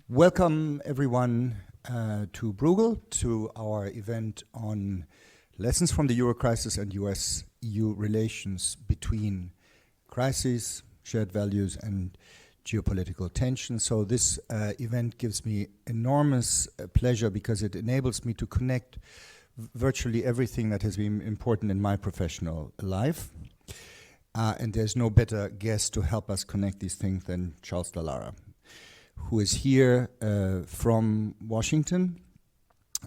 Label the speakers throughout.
Speaker 1: Welcome everyone to Bruegel, to our event on lessons from the Euro crisis and US-EU relations between crises, shared values and geopolitical tension. So this event gives me enormous pleasure because it enables me to connect virtually everything that has been important in my professional life. And there's no better guest to help us connect these things than Charles Dallara, who is here from Washington.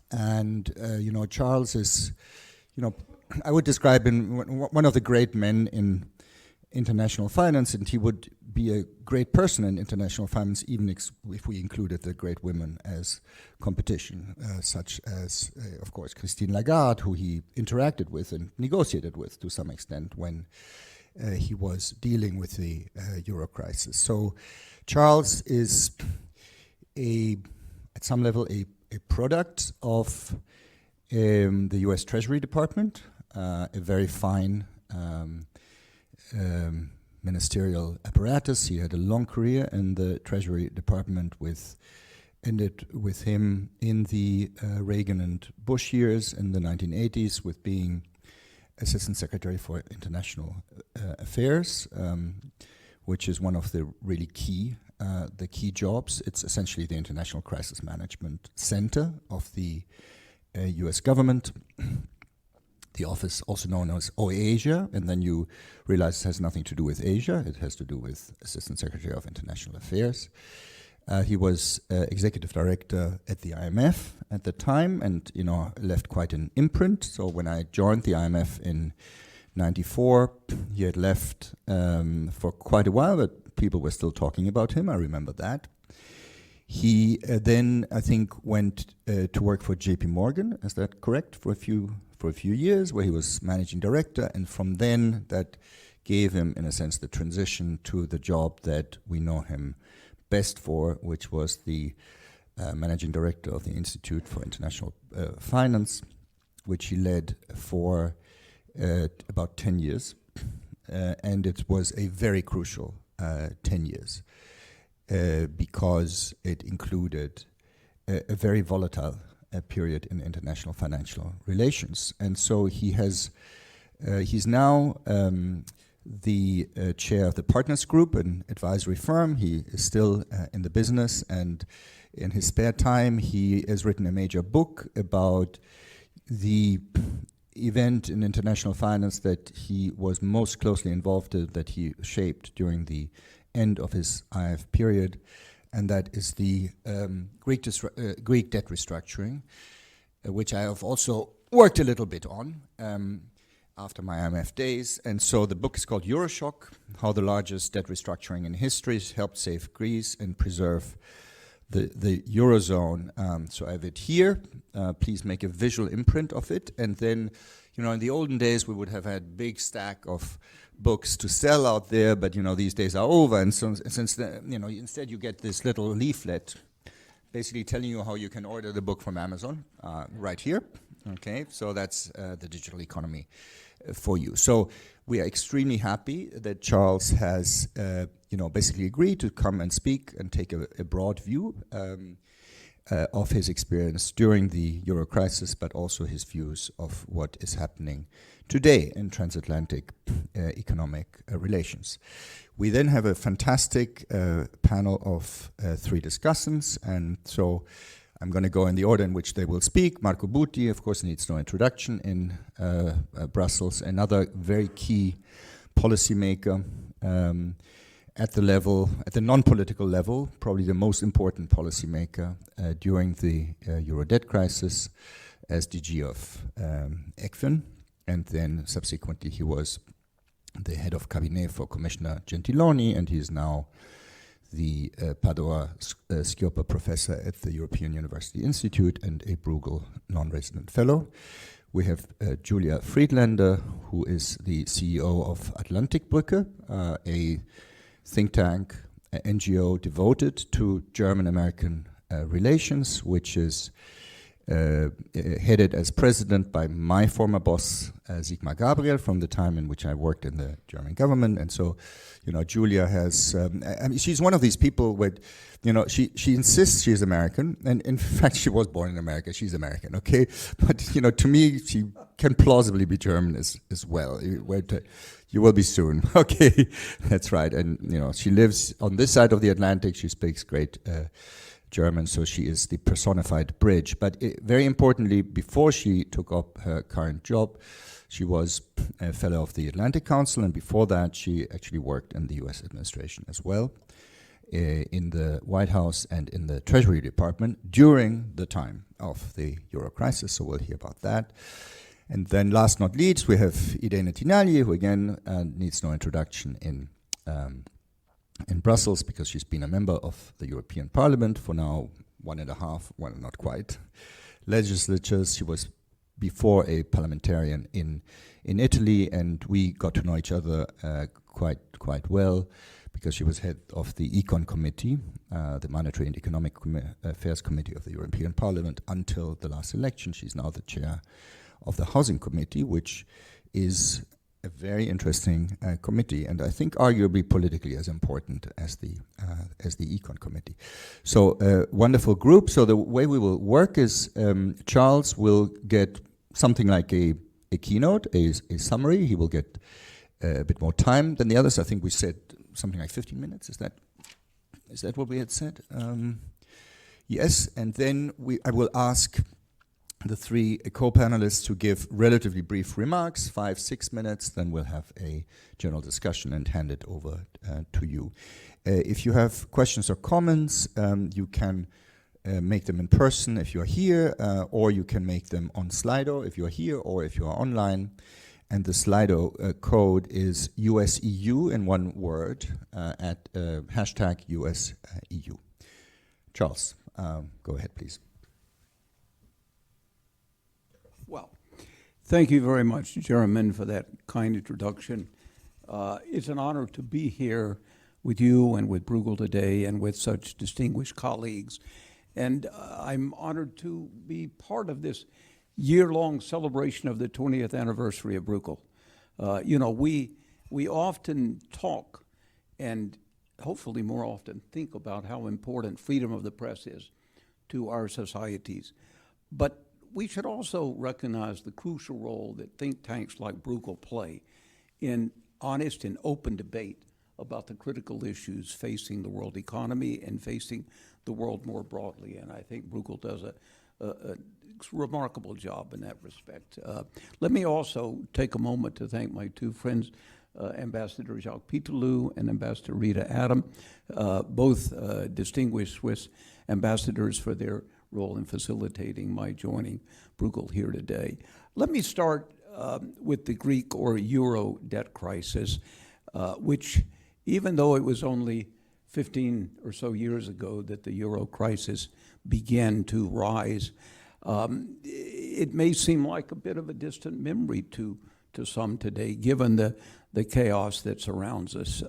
Speaker 1: And, Charles is, I would describe him one of the great men in international finance, and he would be a great person in international finance, even if we included the great women as competition, such as, of course, Christine Lagarde, who he interacted with and negotiated with to some extent when he was dealing with the Euro crisis. So Charles is at some level, a product of the US Treasury Department, a very fine ministerial apparatus. He had a long career in the Treasury Department, ended with him in the Reagan and Bush years in the 1980s with being Assistant Secretary for International Affairs, which is one of the really key jobs. It's essentially the International Crisis Management Center of the US government. The office, also known as OASIA, and then you realize it has nothing to do with Asia. It has to do with Assistant Secretary of International Affairs. He was executive director at the IMF at the time, and left quite an imprint. So when I joined the IMF in '94, he had left for quite a while, but people were still talking about him. I remember that. He then, I think, went to work for JP Morgan. Is that correct? For a few years, where he was managing director, and from then that gave him, in a sense, the transition to the job that we know him best for, which was the managing director of the Institute for International Finance, which he led for about 10 years. And it was a very crucial 10 years because it included a very volatile period in international financial relations. And so he's now the chair of the Partners Group, an advisory firm. He is still in the business, and in his spare time he has written a major book about the event in international finance that he was most closely involved in, that he shaped during the end of his IF period, and that is the Greek debt restructuring, which I have also worked a little bit on after my IMF days. And so the book is called Euroshock: How the Largest Debt Restructuring in History Helped Save Greece and Preserve the Eurozone. So I have it here. Please make a visual imprint of it. And then, in the olden days, we would have had big stack of books to sell out there, but, these days are over. And so since, instead you get this little leaflet basically telling you how you can order the book from Amazon right here. Okay, so that's the digital economy for you. So we are extremely happy that Charles has, basically agreed to come and speak and take a broad view of his experience during the Euro crisis, but also his views of what is happening today in transatlantic economic relations. We then have a fantastic panel of 3 discussants, and so I'm going to go in the order in which they will speak. Marco Butti, of course, needs no introduction in Brussels, another very key policymaker at the non-political level, probably the most important policymaker during the Euro debt crisis as DG of ECFIN, and then subsequently he was the head of cabinet for Commissioner Gentiloni, and he is now the Padua Schioppa Professor at the European University Institute and a Bruegel non-resident fellow. We have Julia Friedlander, who is the CEO of Atlantikbrücke, a think tank, NGO devoted to German-American relations, which is headed as president by my former boss, Sigmar Gabriel, from the time in which I worked in the German government. And so, Julia has, she's one of these people where, she insists she's American. And in fact, she was born in America. She's American, okay? But, to me, she can plausibly be German as well. You will be soon. Okay, that's right. And, she lives on this side of the Atlantic. She speaks great German, so she is the personified bridge. But very importantly, before she took up her current job, she was a fellow of the Atlantic Council, and before that, she actually worked in the U.S. administration as well, in the White House and in the Treasury Department during the time of the Euro crisis, so we'll hear about that. And then last not least, we have Irene Tinagli, who again needs no introduction in Brussels because she's been a member of the European Parliament for now 1.5, well, not quite, legislatures. She was before a parliamentarian in Italy, and we got to know each other quite well because she was head of the Econ Committee, the Monetary and Economic Affairs Committee of the European Parliament until the last election. She's now the chair of the Housing Committee, which is a very interesting committee, and I think arguably politically as important as the Econ Committee. So wonderful group. So the way we will work is Charles will get something like a keynote, a summary. He will get a bit more time than the others. I think we said something like 15 minutes. Is that what we had said? Yes, and then I will ask the three co-panelists to give relatively brief remarks, 5-6 minutes, then we'll have a general discussion and hand it over to you. If you have questions or comments, you can make them in person if you're here, or you can make them on Slido if you're here or if you are online. And the Slido code is USEU in one word at hashtag USEU. Charles, go ahead, please.
Speaker 2: Well, thank you very much, Jeremy, for that kind introduction. It's an honor to be here with you and with Bruegel today and with such distinguished colleagues. And I'm honored to be part of this year-long celebration of the 20th anniversary of Bruegel. We often talk and hopefully more often think about how important freedom of the press is to our societies. But we should also recognize the crucial role that think tanks like Bruegel play in honest and open debate about the critical issues facing the world economy and facing the world more broadly. And I think Bruegel does a remarkable job in that respect. Let me also take a moment to thank my two friends, Ambassador Jacques Peterloo and Ambassador Rita Adam, both distinguished Swiss ambassadors for their role in facilitating my joining Bruegel here today. Let me start with the Greek or Euro debt crisis, which even though it was only 15 or so years ago that the Euro crisis began to rise, it may seem like a bit of a distant memory to some today, given the chaos that surrounds us.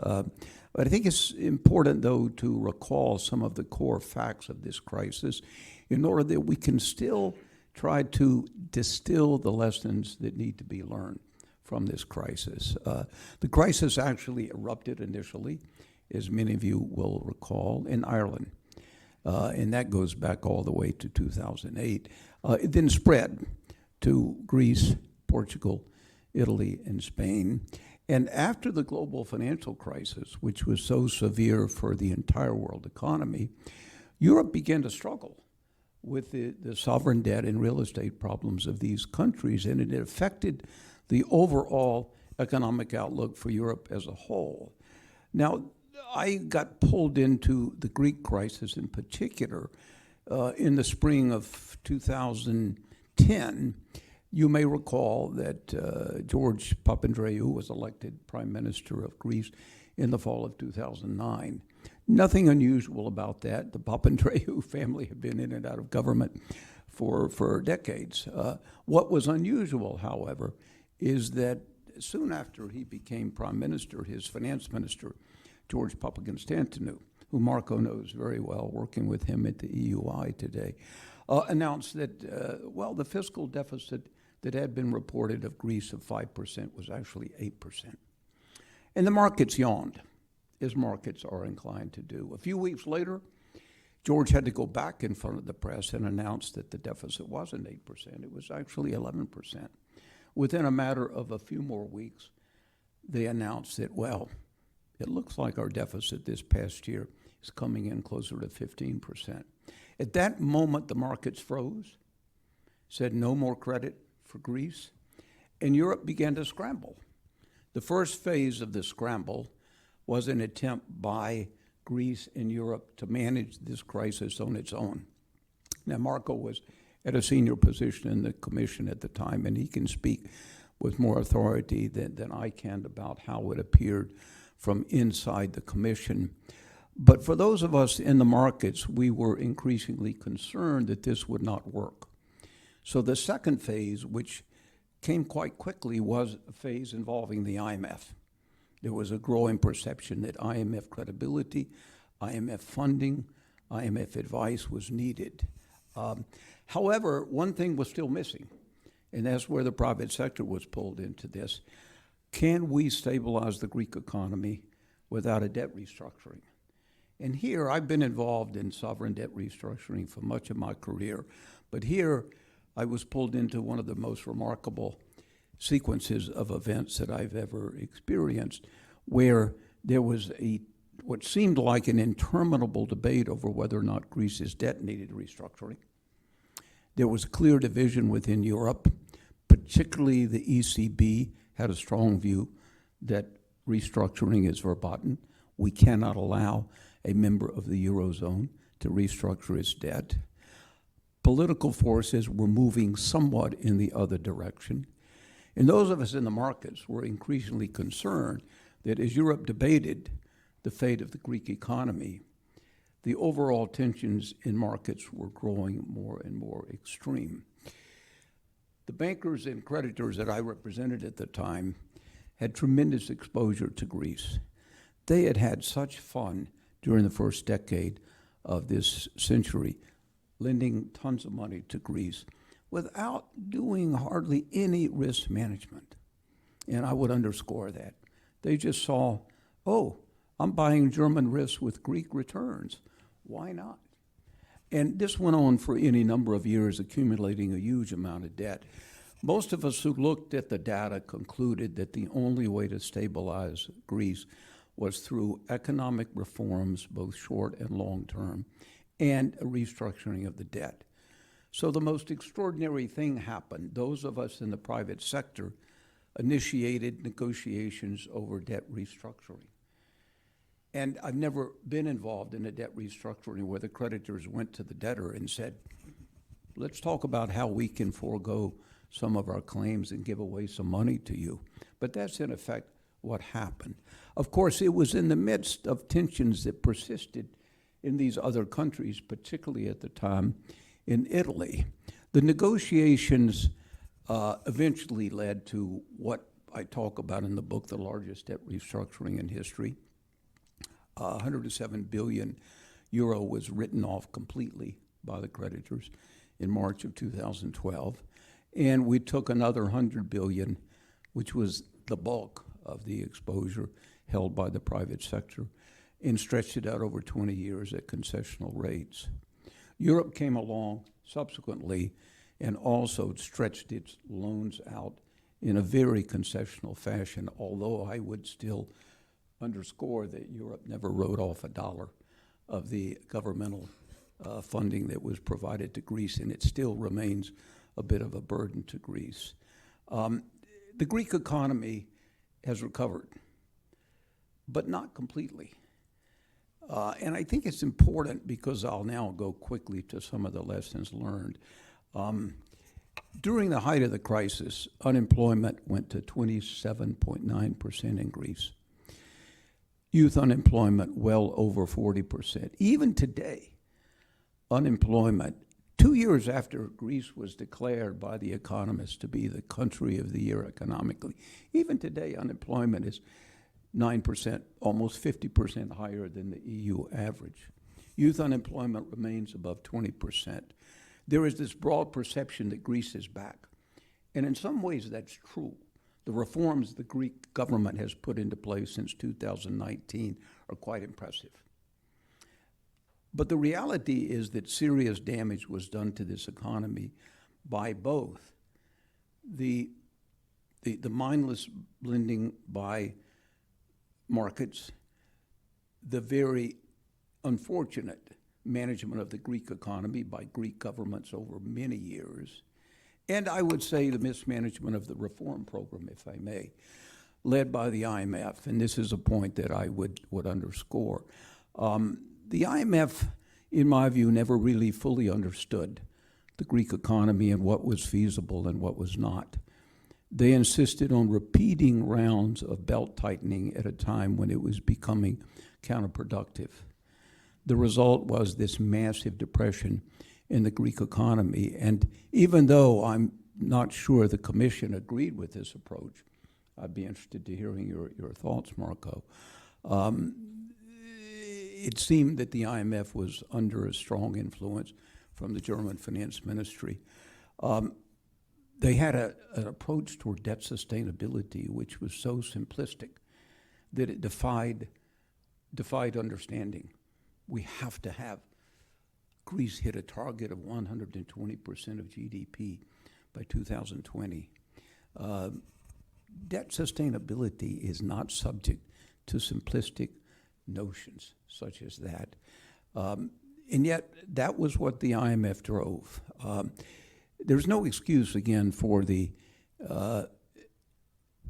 Speaker 2: But I think it's important, though, to recall some of the core facts of this crisis in order that we can still try to distill the lessons that need to be learned from this crisis. The crisis actually erupted initially, as many of you will recall, in Ireland. And that goes back all the way to 2008. It then spread to Greece, Portugal, Italy, and Spain. And after the global financial crisis, which was so severe for the entire world economy, Europe began to struggle with the sovereign debt and real estate problems of these countries, and it affected the overall economic outlook for Europe as a whole. Now, I got pulled into the Greek crisis in particular in the spring of 2010. You may recall that George Papandreou was elected Prime Minister of Greece in the fall of 2009. Nothing unusual about that. The Papandreou family had been in and out of government for decades. What was unusual, however, is that soon after he became Prime Minister, his finance minister, George Papakonstantinou, who Marco knows very well, working with him at the EUI today, announced that, the fiscal deficit that had been reported of Greece of 5% was actually 8%. And the markets yawned, as markets are inclined to do. A few weeks later, George had to go back in front of the press and announce that the deficit wasn't 8%, it was actually 11%. Within a matter of a few more weeks, they announced that, it looks like our deficit this past year is coming in closer to 15%. At that moment, the markets froze, said no more credit for Greece, and Europe began to scramble. The first phase of the scramble was an attempt by Greece and Europe to manage this crisis on its own. Now, Marco was at a senior position in the Commission at the time, and he can speak with more authority than I can about how it appeared from inside the Commission. But for those of us in the markets, we were increasingly concerned that this would not work. So the second phase, which came quite quickly, was a phase involving the IMF. There was a growing perception that IMF credibility, IMF funding, IMF advice was needed. However, one thing was still missing, and that's where the private sector was pulled into this. Can we stabilize the Greek economy without a debt restructuring? And here, I've been involved in sovereign debt restructuring for much of my career, but here I was pulled into one of the most remarkable sequences of events that I've ever experienced, where there was what seemed like an interminable debate over whether or not Greece's debt needed restructuring. There was clear division within Europe, particularly the ECB had a strong view that restructuring is verboten. We cannot allow a member of the Eurozone to restructure its debt. Political forces were moving somewhat in the other direction. And those of us in the markets were increasingly concerned that as Europe debated the fate of the Greek economy, the overall tensions in markets were growing more and more extreme. The bankers and creditors that I represented at the time had tremendous exposure to Greece. They had had such fun during the first decade of this century, lending tons of money to Greece without doing hardly any risk management. And I would underscore that. They just saw, I'm buying German risks with Greek returns. Why not? And this went on for any number of years, accumulating a huge amount of debt. Most of us who looked at the data concluded that the only way to stabilize Greece was through economic reforms, both short and long term, and a restructuring of the debt. So the most extraordinary thing happened. Those of us in the private sector initiated negotiations over debt restructuring. And I've never been involved in a debt restructuring where the creditors went to the debtor and said, let's talk about how we can forego some of our claims and give away some money to you. But that's in effect what happened. Of course, it was in the midst of tensions that persisted in these other countries, particularly at the time in Italy. The negotiations eventually led to what I talk about in the book, the largest debt restructuring in history. 107 billion euro was written off completely by the creditors in March of 2012. And we took another 100 billion, which was the bulk of the exposure held by the private sector, and stretched it out over 20 years at concessional rates. Europe came along subsequently and also stretched its loans out in a very concessional fashion, although I would still underscore that Europe never wrote off a dollar of the governmental funding that was provided to Greece, and it still remains a bit of a burden to Greece. The Greek economy has recovered, but not completely. And I think it's important because I'll now go quickly to some of the lessons learned. During the height of the crisis, unemployment went to 27.9% in Greece. Youth unemployment well over 40%. Even today, unemployment, 2 years after Greece was declared by the economists to be the country of the year economically, even today unemployment is 9%, almost 50% higher than the EU average. Youth unemployment remains above 20%. there is this broad perception that Greece is back. And in some ways, that's true. The reforms the Greek government has put into place since 2019 are quite impressive. But the reality is that serious damage was done to this economy by both the mindless blending by markets, the very unfortunate management of the Greek economy by Greek governments over many years, and I would say the mismanagement of the reform program, if I may, led by the IMF, and this is a point that I would underscore. The IMF, in my view, never really fully understood the Greek economy and what was feasible and what was not. They insisted on repeating rounds of belt tightening at a time when it was becoming counterproductive. The result was this massive depression in the Greek economy. And even though I'm not sure the Commission agreed with this approach, I'd be interested to hearing your thoughts, Marco. It seemed that the IMF was under a strong influence from the German finance ministry. They had an approach toward debt sustainability which was so simplistic that it defied understanding. We have to have Greece hit a target of 120% of GDP by 2020. Debt sustainability is not subject to simplistic notions such as that. And yet, that was what the IMF drove. There's no excuse, again, for the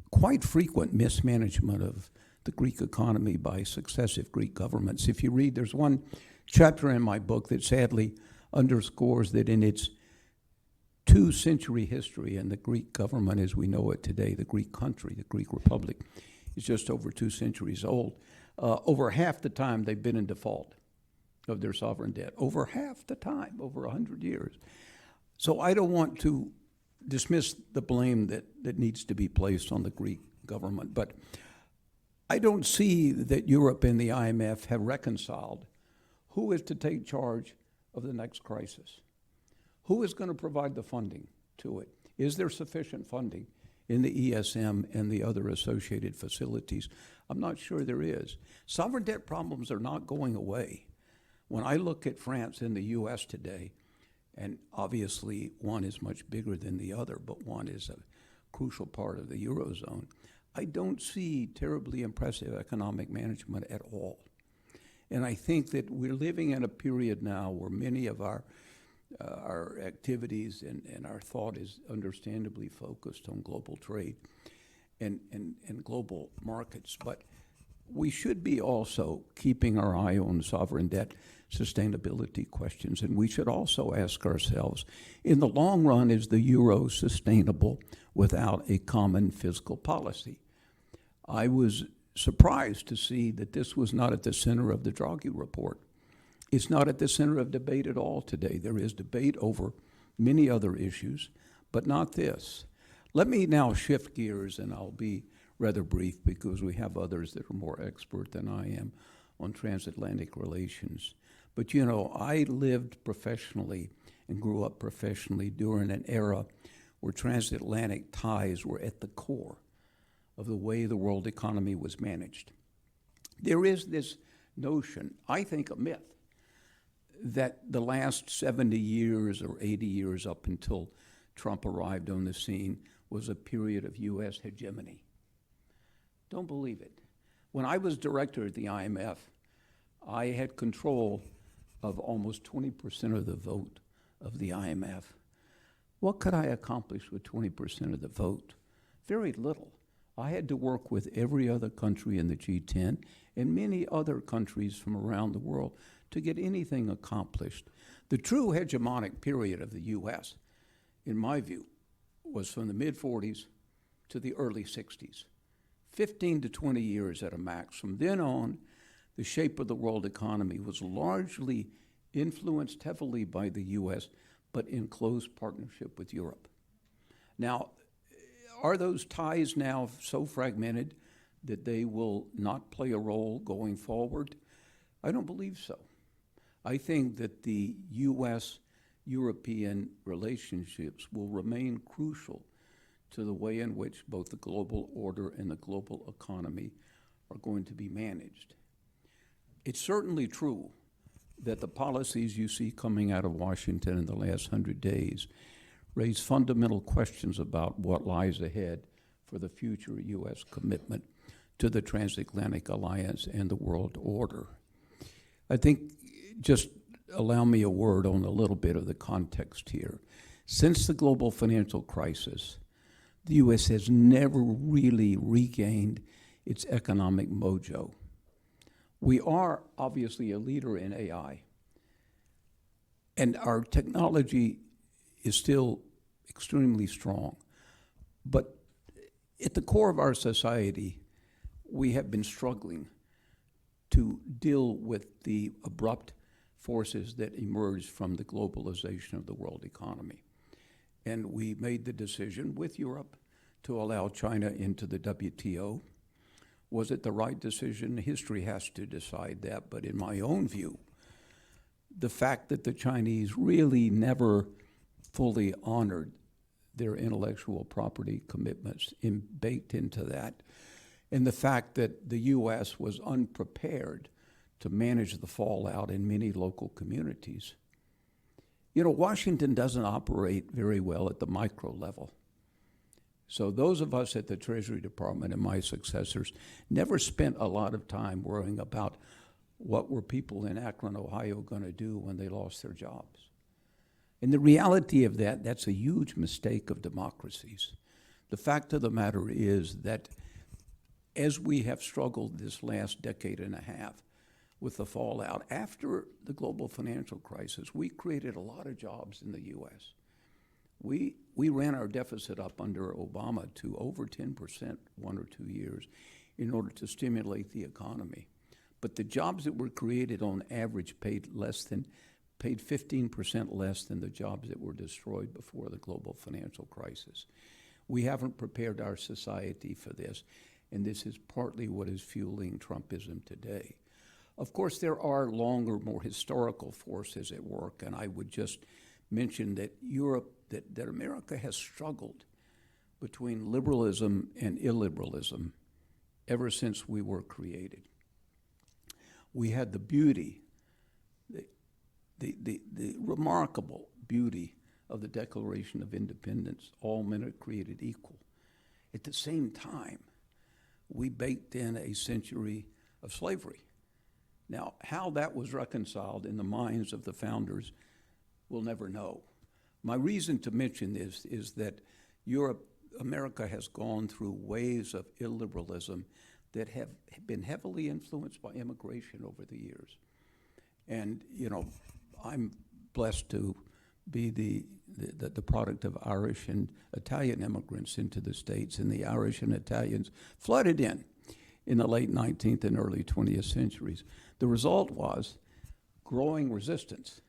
Speaker 2: quite frequent mismanagement of the Greek economy by successive Greek governments. If you read, there's one chapter in my book that sadly underscores that in its 2-century history, and the Greek government as we know it today, the Greek country, the Greek Republic, is just over 2 centuries old. Over half the time they've been in default of their sovereign debt. Over half the time, over 100 years. So I don't want to dismiss the blame that needs to be placed on the Greek government, but I don't see that Europe and the IMF have reconciled who is to take charge of the next crisis. Who is going to provide the funding to it? Is there sufficient funding in the ESM and the other associated facilities? I'm not sure there is. Sovereign debt problems are not going away. When I look at France and the US today, and obviously one is much bigger than the other, but one is a crucial part of the Eurozone, I don't see terribly impressive economic management at all. And I think that we're living in a period now where many of our activities and our thought is understandably focused on global trade and global markets. But we should be also keeping our eye on sovereign debt sustainability questions. And we should also ask ourselves, in the long run, is the euro sustainable without a common fiscal policy? I was surprised to see that this was not at the center of the Draghi report. It's not at the center of debate at all today. There is debate over many other issues, but not this. Let me now shift gears, and I'll be rather brief because we have others that are more expert than I am on transatlantic relations. But you know, I lived professionally and grew up professionally during an era where transatlantic ties were at the core of the way the world economy was managed. There is this notion, I think a myth, that the last 70 years or 80 years up until Trump arrived on the scene was a period of U.S. hegemony. Don't believe it. When I was director at the IMF, I had control of almost 20% of the vote of the IMF. What could I accomplish with 20% of the vote? Very little. I had to work with every other country in the G10 and many other countries from around the world to get anything accomplished. The true hegemonic period of the U.S., in my view, was from the mid-40s to the early 60s. 15 to 20 years at a max. From then on, the shape of the world economy was largely influenced heavily by the U.S., but in close partnership with Europe. Now, are those ties now so fragmented that they will not play a role going forward? I don't believe so. I think that the U.S. European relationships will remain crucial to the way in which both the global order and the global economy are going to be managed. It's certainly true that the policies you see coming out of Washington in the last 100 days raise fundamental questions about what lies ahead for the future U.S. commitment to the transatlantic alliance and the world order. I think, just allow me a word on a little bit of the context here. Since the global financial crisis, the U.S. has never really regained its economic mojo. We are obviously a leader in AI, and our technology is still extremely strong. But at the core of our society, we have been struggling to deal with the abrupt forces that emerged from the globalization of the world economy. And we made the decision with Europe to allow China into the WTO. Was it the right decision? History has to decide that, but in my own view, the fact that the Chinese really never fully honored their intellectual property commitments baked into that, and the fact that the U.S. was unprepared to manage the fallout in many local communities. You know, Washington doesn't operate very well at the micro level. So those of us at the Treasury Department and my successors never spent a lot of time worrying about what were people in Akron, Ohio going to do when they lost their jobs. And the reality of that, that's a huge mistake of democracies. The fact of the matter is that as we have struggled this last decade and a half with the fallout, after the global financial crisis, we created a lot of jobs in the U.S. We ran our deficit up under Obama to over 10% 1 or 2 years in order to stimulate the economy. But the jobs that were created on average paid 15% less than the jobs that were destroyed before the global financial crisis. We haven't prepared our society for this, and this is partly what is fueling Trumpism today. Of course, there are longer, more historical forces at work, and I would just mention that that America has struggled between liberalism and illiberalism ever since we were created. We had the beauty, the remarkable beauty of the Declaration of Independence, all men are created equal. At the same time, we baked in a century of slavery. Now, how that was reconciled in the minds of the founders, we'll never know. My reason to mention this is that America has gone through waves of illiberalism that have been heavily influenced by immigration over the years. And, you know, I'm blessed to be the product of Irish and Italian immigrants into the States, and the Irish and Italians flooded in the late 19th and early 20th centuries. The result was growing resistance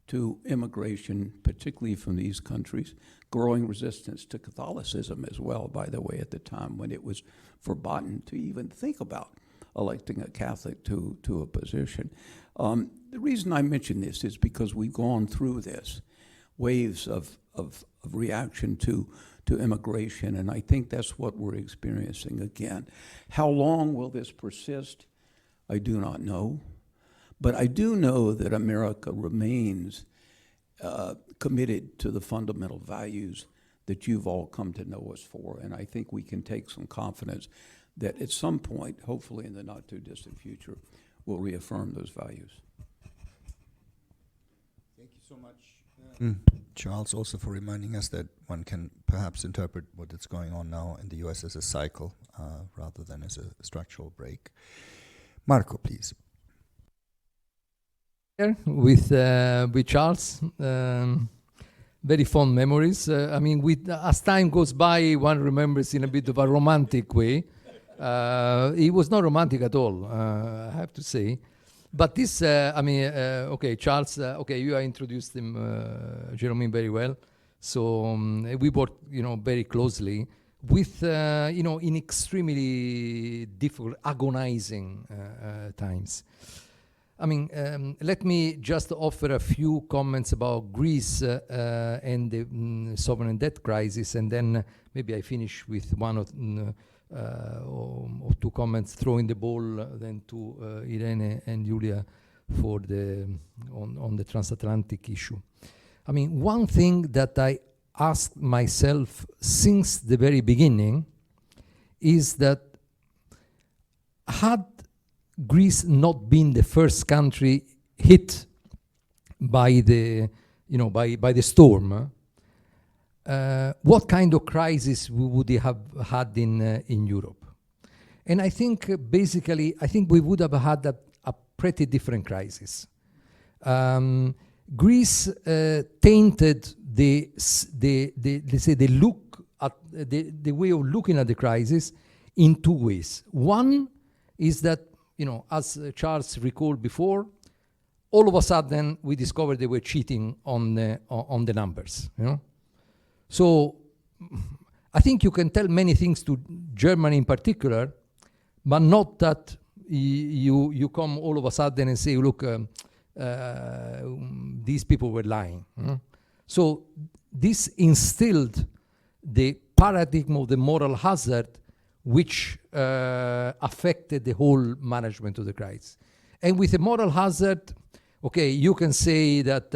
Speaker 2: to immigration, particularly from these countries, growing resistance to Catholicism as well, by the way, at the time when it was verboten to even think about electing a Catholic to a position. The reason I mention this is because we've gone through this waves of reaction to immigration, and I think that's what we're experiencing again. How long will this persist? I do not know. But I do know that America remains committed to the fundamental values that you've all come to know us for, and I think we can take some confidence that at some point, hopefully in the not-too-distant future, we'll reaffirm those values.
Speaker 1: Thank you so much, Charles, also for reminding us that one can perhaps interpret what is going on now in the U.S. as a cycle rather than as a structural break. Marco, please.
Speaker 3: With Charles, very fond memories. I mean, as time goes by, one remembers in a bit of a romantic way. It was not romantic at all, I have to say. But this, okay, Charles, okay, you introduced him, Jerome, very well. So we worked, very closely with, in extremely difficult, agonizing times. I mean, let me just offer a few comments about Greece and the sovereign debt crisis, and then maybe I finish with one or two comments, throwing the ball then to Irene and Julia for on the transatlantic issue. I mean, one thing that I asked myself since the very beginning is that had Greece not been the first country hit by the, by the storm, what kind of crisis we would have had in Europe? And I think basically, we would have had a pretty different crisis. Greece tainted let's say the look at the way of looking at the crisis in two ways. One is that, as Charles recalled before, all of a sudden we discovered they were cheating on the numbers. So I think you can tell many things to Germany in particular, but not that you come all of a sudden and say, look, these people were lying. So this instilled the paradigm of the moral hazard, which affected the whole management of the crisis. And with the moral hazard, okay, you can say that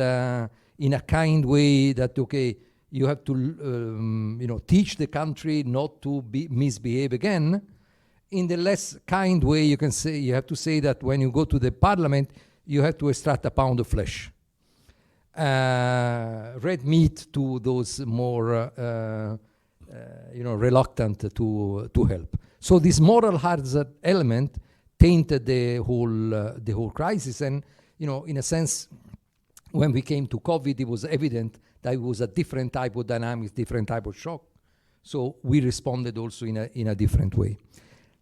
Speaker 3: in a kind way that, okay, you have to teach the country not to misbehave again. In the less kind way, you have to say that when you go to the parliament, you have to extract a pound of flesh. Red meat to those more reluctant to help. So this moral hazard element tainted the whole crisis. And in a sense, when we came to COVID, it was evident that it was a different type of dynamics, different type of shock. So we responded also in a different way.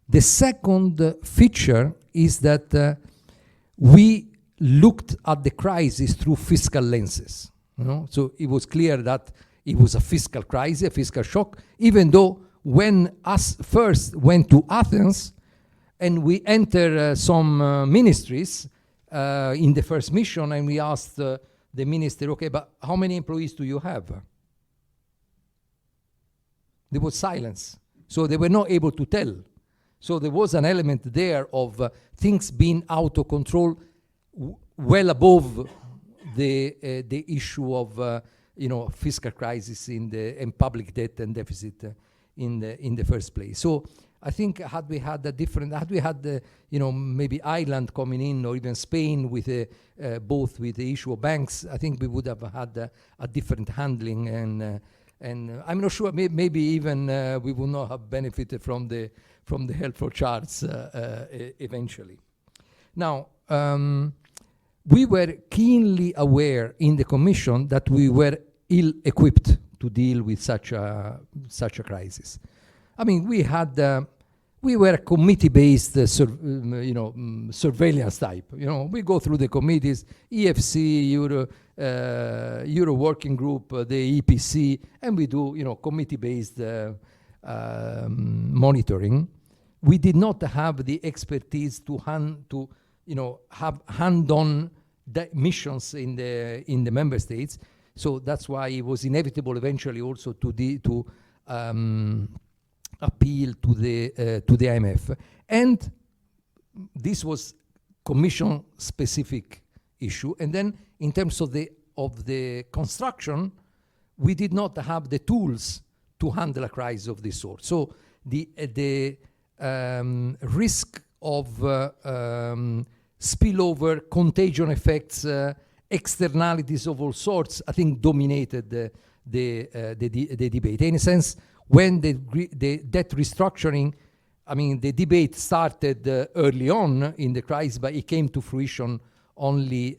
Speaker 3: The second feature is that we looked at the crisis through fiscal lenses. So it was clear that it was a fiscal crisis, a fiscal shock, even though when us first went to Athens and we entered some ministries in the first mission, and we asked the minister, okay, but how many employees do you have? There was silence. So they were not able to tell. So there was an element there of things being out of control well above the issue of fiscal crisis and public debt and deficit in the first place. So I think had we had maybe Ireland coming in, or even Spain with both with the issue of banks, I think we would have had a different handling, and I'm not sure, maybe even we would not have benefited from the helpful charts eventually. Now, we were keenly aware in the Commission that we were ill-equipped to deal with such a crisis. I mean, we were a committee-based, surveillance type. We go through the committees, EFC, Euro Working Group, the EPC, and we do, committee-based monitoring. We did not have the expertise to have hand-on missions in the member states. So that's why it was inevitable eventually also to appeal to the IMF, and this was Commission-specific issue. And then, in terms of the construction, we did not have the tools to handle a crisis of this sort. So the risk of spillover, contagion effects, externalities of all sorts, I think dominated the debate. In a sense, when the debt restructuring, I mean, the debate started early on in the crisis, but it came to fruition only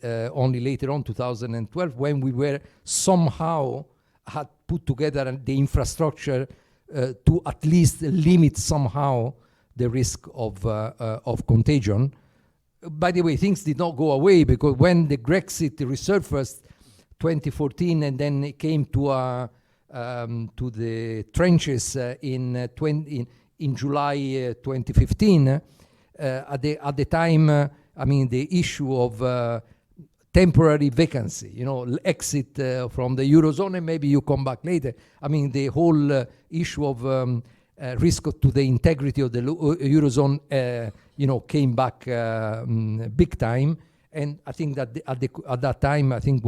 Speaker 3: later on, 2012, when we were somehow had put together the infrastructure to at least limit somehow the risk of contagion. By the way, things did not go away, because when the Brexit resurfaced 2014, and then it came to the trenches in July 2015. At the time, I mean, the issue of temporary vacancy, exit from the Eurozone, and maybe you come back later. I mean, the whole issue of risk to the integrity of the Eurozone, came back big time. And I think that at that time, I think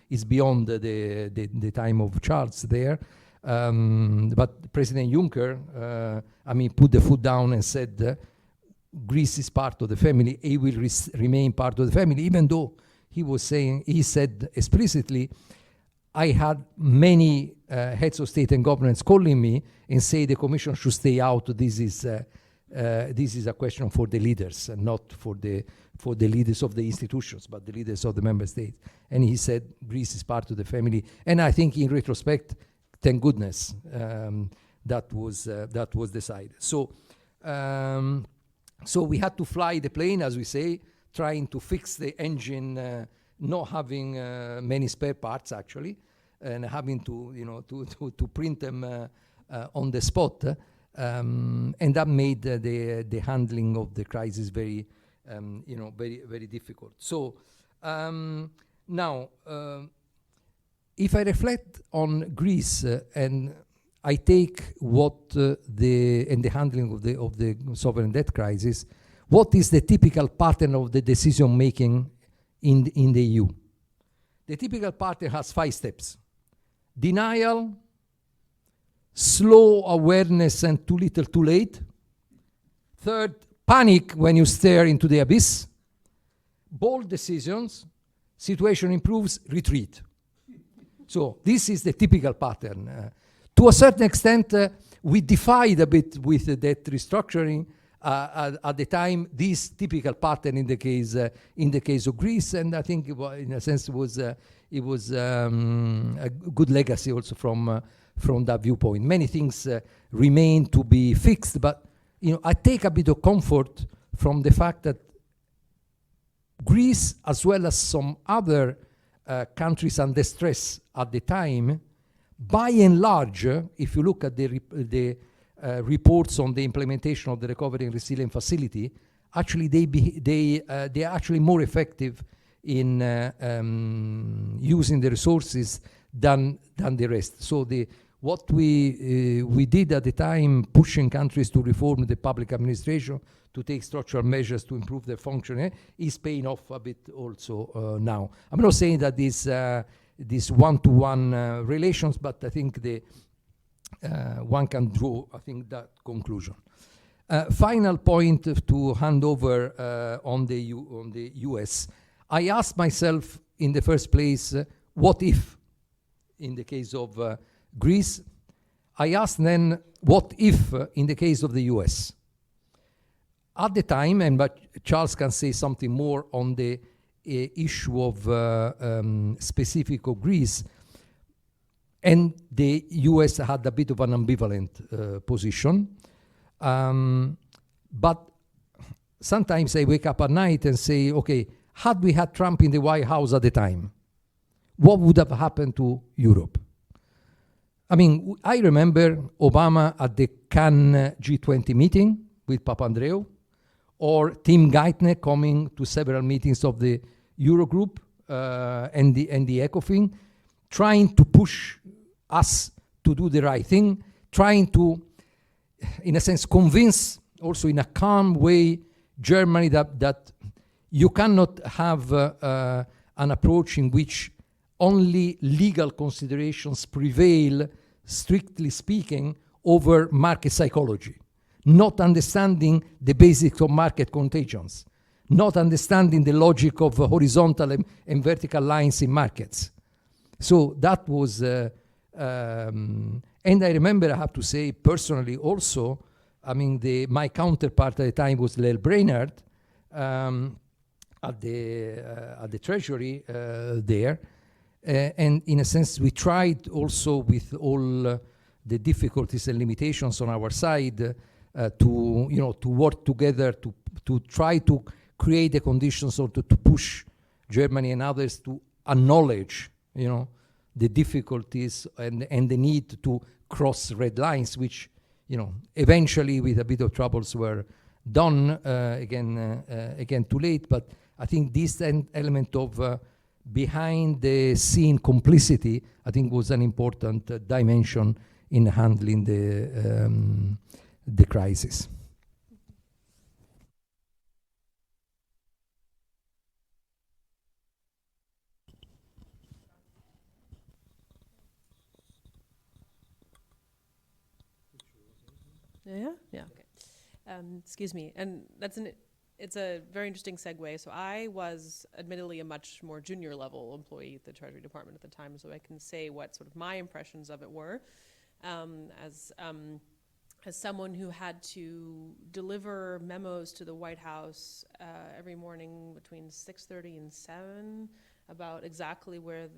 Speaker 3: is beyond the time of Charles there. But President Juncker, put the foot down and said, Greece is part of the family. It will remain part of the family, even though he said explicitly, I had many heads of state and governments calling me and say the Commission should stay out. This is a question for the leaders, and not for the leaders of the institutions, but the leaders of the member states. And he said Greece is part of the family. And I think in retrospect, thank goodness that was decided. So we had to fly the plane, as we say, trying to fix the engine, not having many spare parts actually, and having to print them on the spot, and that made the handling of the crisis very very difficult. So now, if I reflect on Greece and I take the handling of the sovereign debt crisis, what is the typical pattern of the decision making in the EU? The typical pattern has 5 steps: denial, slow awareness and too little too late. Third, panic when you stare into the abyss. Bold decisions, situation improves, retreat. So this is the typical pattern. To a certain extent, we defied a bit with the debt restructuring at the time this typical pattern in the case of Greece, and I think in a sense it was a good legacy also from that viewpoint. Many things remain to be fixed, but I take a bit of comfort from the fact that Greece, as well as some other countries under stress at the time, by and large, if you look at the reports on the implementation of the Recovery and Resilience Facility, actually they are actually more effective in using the resources than the rest. So what we did at the time, pushing countries to reform the public administration, to take structural measures to improve their functioning, is paying off a bit also now. I'm not saying that this one-to-one relations, but I think one can draw, I think, that conclusion. Final point to hand over on the US. I asked myself in the first place, what if, in the case of Greece? I asked then, what if in the case of the US? At the time, but Charles can say something more on the issue of specific of Greece, and the US had a bit of an ambivalent position. But sometimes I wake up at night and say, okay, had we had Trump in the White House at the time, what would have happened to Europe? I mean, I remember Obama at the Cannes G20 meeting with Papandreou, or Tim Geithner coming to several meetings of the Eurogroup and the ECOFIN, trying to push us to do the right thing, trying to, in a sense, convince also in a calm way Germany that you cannot have an approach in which only legal considerations prevail, strictly speaking, over market psychology, not understanding the basics of market contagions, not understanding the logic of horizontal and vertical lines in markets. So that was, and I remember, I have to say personally also, I mean, my counterpart at the time was Lael Brainerd at the Treasury there. And in a sense, we tried also with all the difficulties and limitations on our side to work together to try to create the conditions or to push Germany and others to acknowledge, the difficulties and the need to cross red lines, which, eventually with a bit of troubles were done again too late. But I think this element of behind the scene complicity, I think, was an important dimension in handling the crisis.
Speaker 4: Yeah, yeah, okay. Excuse me, and it's a very interesting segue. So I was admittedly a much more junior level employee at the Treasury Department at the time, so I can say what sort of my impressions of it were, as someone who had to deliver memos to the White House every morning between 6:30 and 7 about exactly where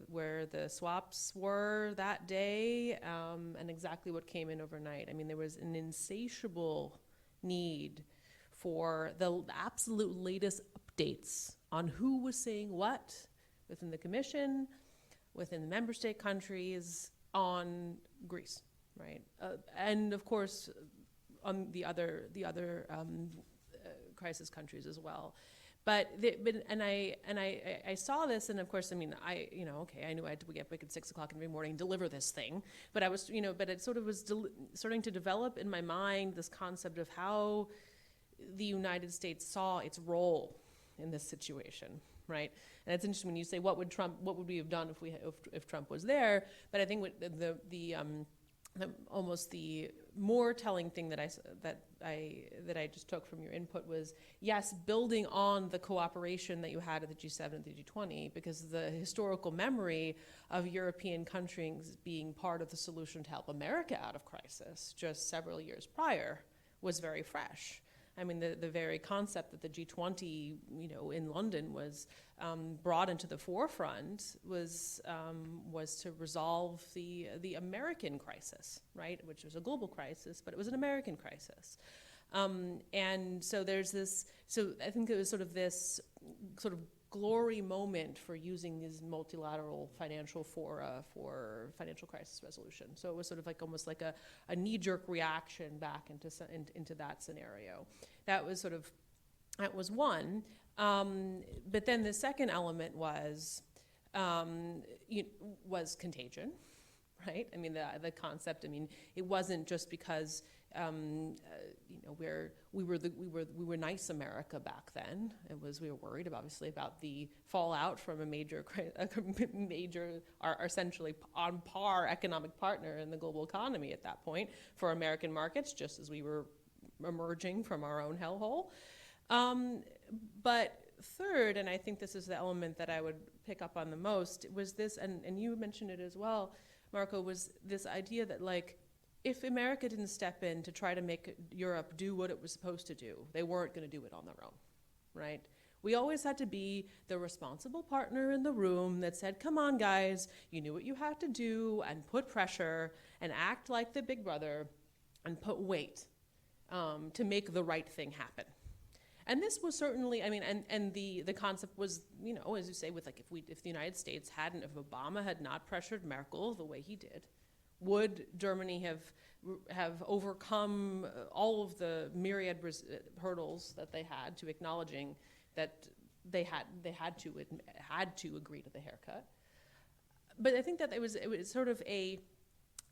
Speaker 4: the swaps were that day, and exactly what came in overnight. I mean, there was an insatiable need for the absolute latest updates on who was saying what within the Commission, within the member state countries, on Greece, right? And of course, on the other crisis countries as well. But I saw this, and of course, I mean, okay, I knew I had to get up at 6 o'clock every morning and deliver this thing. But I was, but it sort of was starting to develop in my mind this concept of how the United States saw its role in this situation, right? And it's interesting when you say, what would we have done if Trump was there? But I think what almost the more telling thing that I just took from your input was, yes, building on the cooperation that you had at the G7 and the G20, because the historical memory of European countries being part of the solution to help America out of crisis just several years prior was very fresh. I mean, the very concept that the G20, in London was brought into the forefront was to resolve the American crisis, right? Which was a global crisis, but it was an American crisis. And so there's this, so I think it was sort of this sort of glory moment for using these multilateral financial fora for financial crisis resolution. So it was sort of like almost like a knee-jerk reaction back into that scenario. That was one. But then the second element was contagion, right? I mean, the concept. I mean, it wasn't just because we were nice America back then. It was, we were worried obviously about the fallout from a major, our essentially on par economic partner in the global economy at that point for American markets, just as we were emerging from our own hellhole. But third, and I think this is the element that I would pick up on the most, was this, and you mentioned it as well, Marco, was this idea that, like, if America didn't step in to try to make Europe do what it was supposed to do, they weren't going to do it on their own, right? We always had to be the responsible partner in the room that said, come on, guys, you knew what you had to do, and put pressure and act like the big brother and put weight to make the right thing happen. And this was certainly, I mean, and the concept was, as you say, with like, if the United States hadn't, if Obama had not pressured Merkel the way he did, would Germany have overcome all of the myriad hurdles that they had to acknowledging that they had to agree to the haircut? But I think that it was sort of a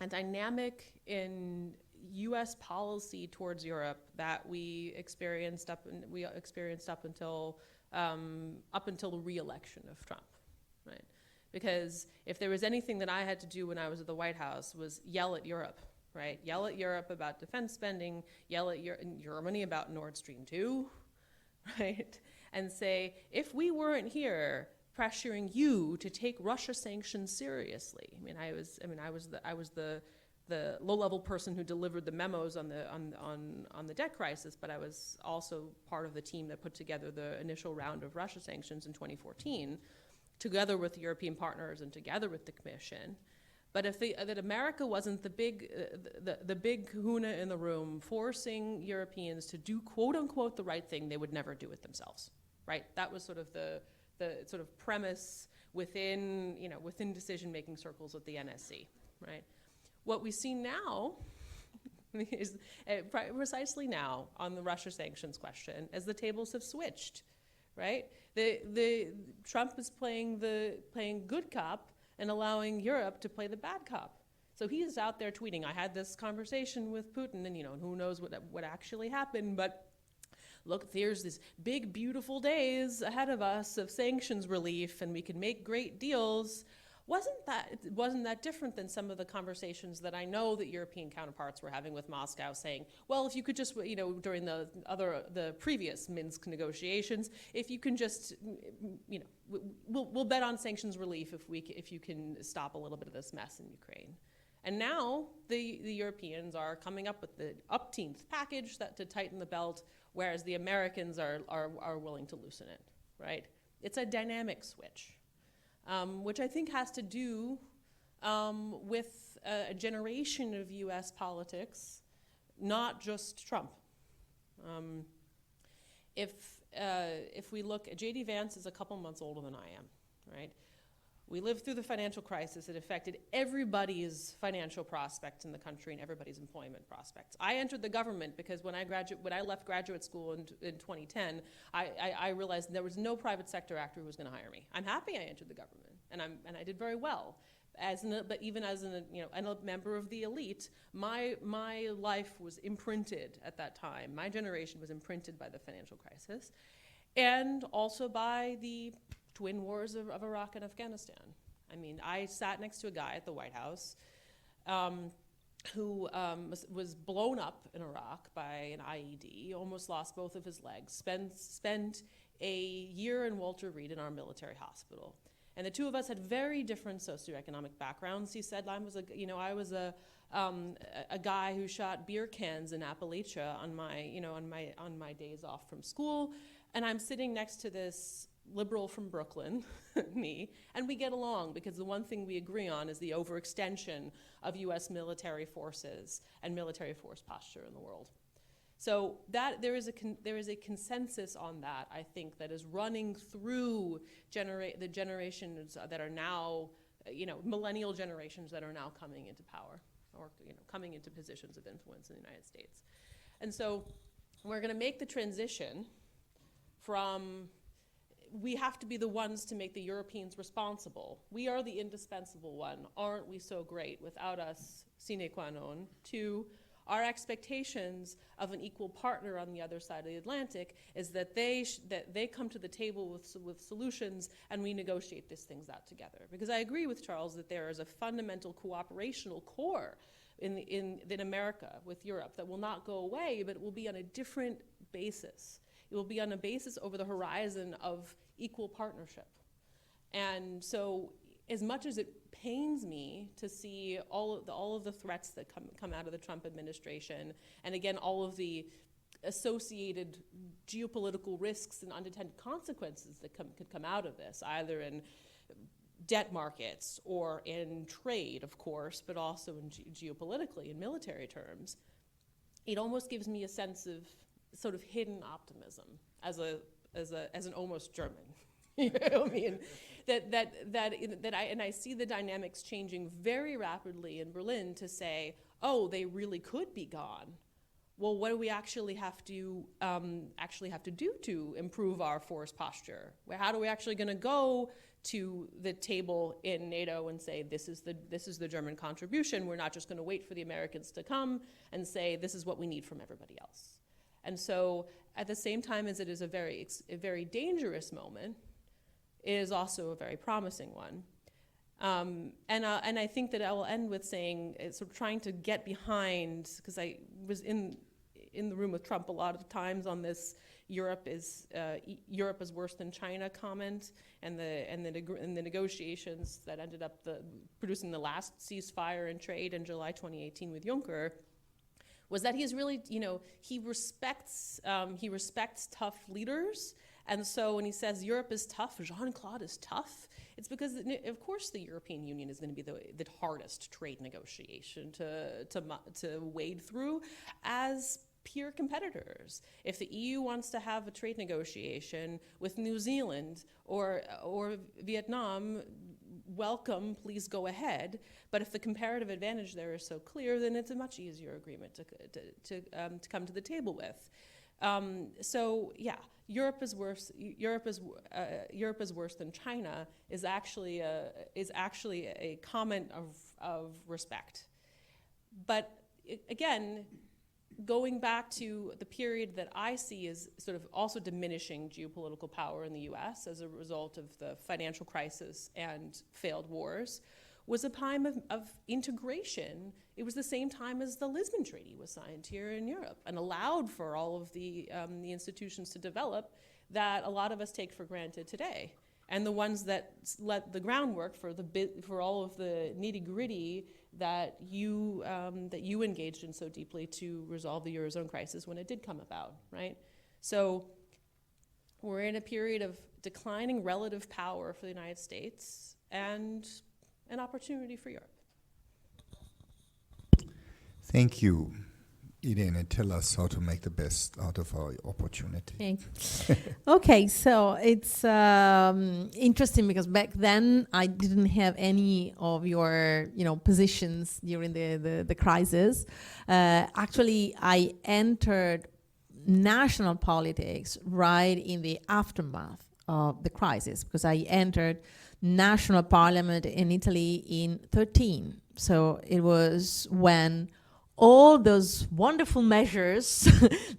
Speaker 4: dynamic in U.S. policy towards Europe that we experienced up until the re-election of Trump, right? Because if there was anything that I had to do when I was at the White House was yell at Europe, right? Yell at Europe about defense spending, yell at Germany about Nord Stream 2, right? And say, if we weren't here pressuring you to take Russia sanctions seriously, I was the low-level person who delivered the memos on the debt crisis, but I was also part of the team that put together the initial round of Russia sanctions in 2014, together with the European partners and together with the Commission. But if that America wasn't the big kahuna in the room forcing Europeans to do quote unquote the right thing, they would never do it themselves, right? That was sort of the sort of premise within decision-making circles at the NSC, right? What we see now is precisely now on the Russia sanctions question, as the tables have switched, right? The Trump is playing good cop and allowing Europe to play the bad cop. So he's out there tweeting, I had this conversation with Putin, and who knows what actually happened, but look, there's this big, beautiful days ahead of us of sanctions relief, and we can make great deals. Wasn't that different than some of the conversations that I know that European counterparts were having with Moscow, saying, well, if you could just, during the previous Minsk negotiations, if you can just, we'll bet on sanctions relief if you can stop a little bit of this mess in Ukraine. And now the Europeans are coming up with the upteenth package to tighten the belt, whereas the Americans are willing to loosen it, right? It's a dynamic switch, which I think has to do with a generation of U.S. politics, not just Trump. If we look, J.D. Vance is a couple months older than I am, right? We lived through the financial crisis. It affected everybody's financial prospects in the country and everybody's employment prospects. I entered the government because when I left graduate school in 2010, I realized there was no private sector actor who was going to hire me. I'm happy I entered the government, and I did very well. But even as a member of the elite, my life was imprinted at that time. My generation was imprinted by the financial crisis, and also by the twin wars of Iraq and Afghanistan. I mean, I sat next to a guy at the White House who was blown up in Iraq by an IED, almost lost both of his legs, spent a year in Walter Reed in our military hospital. And the two of us had very different socioeconomic backgrounds. He said I was a guy who shot beer cans in Appalachia on my days off from school, and I'm sitting next to this liberal from Brooklyn, me, and we get along because the one thing we agree on is the overextension of U.S. military forces and military force posture in the world. So that there is a consensus on that, I think, that is running through the generations that are now, millennial generations that are now coming into power or coming into positions of influence in the United States. And so we're going to make the transition from we have to be the ones to make the Europeans responsible. We are the indispensable one. Aren't we so great? Without us, sine qua non. To our expectations of an equal partner on the other side of the Atlantic is that they come to the table with solutions and we negotiate these things out together. Because I agree with Charles that there is a fundamental cooperational core in America with Europe that will not go away, but it will be on a different basis. It will be on a basis over the horizon of equal partnership. And so as much as it pains me to see all of the threats that come out of the Trump administration, and again, all of the associated geopolitical risks and unintended consequences that could come out of this, either in debt markets or in trade, of course, but also in geopolitically in military terms, it almost gives me a sense of sort of hidden optimism as an almost German. You know what I mean? I see the dynamics changing very rapidly in Berlin to say, oh, they really could be gone. Well, what do we actually have to do to improve our force posture? How are we actually going to go to the table in NATO and say this is the German contribution? We're not just going to wait for the Americans to come and say this is what we need from everybody else. And so, at the same time as it is a very dangerous moment, it is also a very promising one. And I think that I will end with saying, sort of trying to get behind, because I was in the room with Trump a lot of times on this Europe is worse than China comment, and the negotiations that ended up producing the last ceasefire and trade in July 2018 with Juncker, was that he's really, he respects tough leaders. And so when he says Europe is tough, Jean-Claude is tough, it's because, of course, the European Union is going to be the hardest trade negotiation to wade through as peer competitors. If the EU wants to have a trade negotiation with New Zealand or Vietnam, welcome, please go ahead. But if the comparative advantage there is so clear, then it's a much easier agreement to come to the table with. So yeah, Europe is worse. Europe is worse than China is actually a comment of respect. But again, going back to the period that I see as sort of also diminishing geopolitical power in the U.S. as a result of the financial crisis and failed wars, was a time of integration. It was the same time as the Lisbon Treaty was signed here in Europe and allowed for all of the institutions to develop that a lot of us take for granted today. And the ones that let the groundwork for all of the nitty-gritty that you engaged in so deeply to resolve the Eurozone crisis when it did come about, right? So we're in a period of declining relative power for the United States and an opportunity for Europe.
Speaker 1: Thank you. Irene, tell us how to make the best out of our opportunity.
Speaker 5: Okay, so it's interesting because back then I didn't have any of your, positions during the crisis. Actually, I entered national politics right in the aftermath of the crisis because I entered national parliament in Italy in 2013. So it was when all those wonderful measures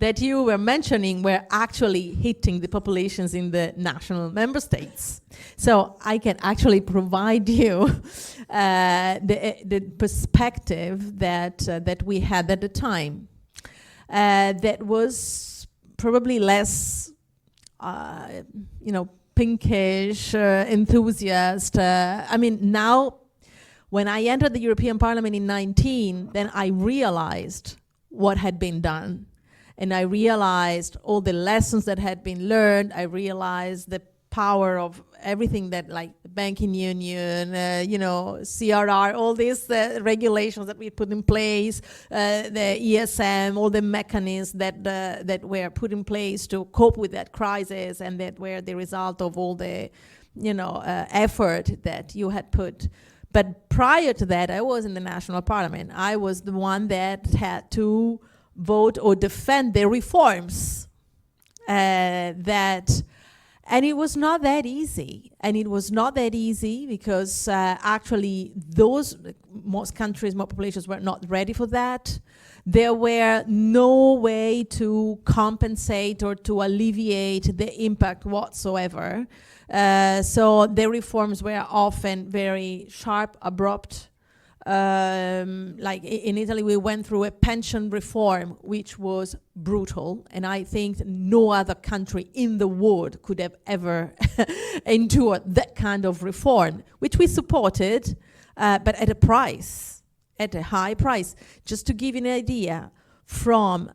Speaker 5: that you were mentioning were actually hitting the populations in the national member states. So I can actually provide you the perspective that we had at the time. That was probably less, pinkish, enthusiast. Now, when I entered the European Parliament in 2019, then I realized what had been done. And I realized all the lessons that had been learned. I realized the power of everything that, like the banking union, CRR, all these regulations that we put in place, the ESM, all the mechanisms that were put in place to cope with that crisis and that were the result of all the, effort that you had put. But prior to that, I was in the national parliament. I was the one that had to vote or defend the reforms and it was not that easy. And it was not that easy because actually most countries, most populations were not ready for that. There were no way to compensate or to alleviate the impact whatsoever. So the reforms were often very sharp, abrupt. Like in Italy, we went through a pension reform, which was brutal. And I think no other country in the world could have ever endured that kind of reform, which we supported, but at a price, at a high price. Just to give you an idea, from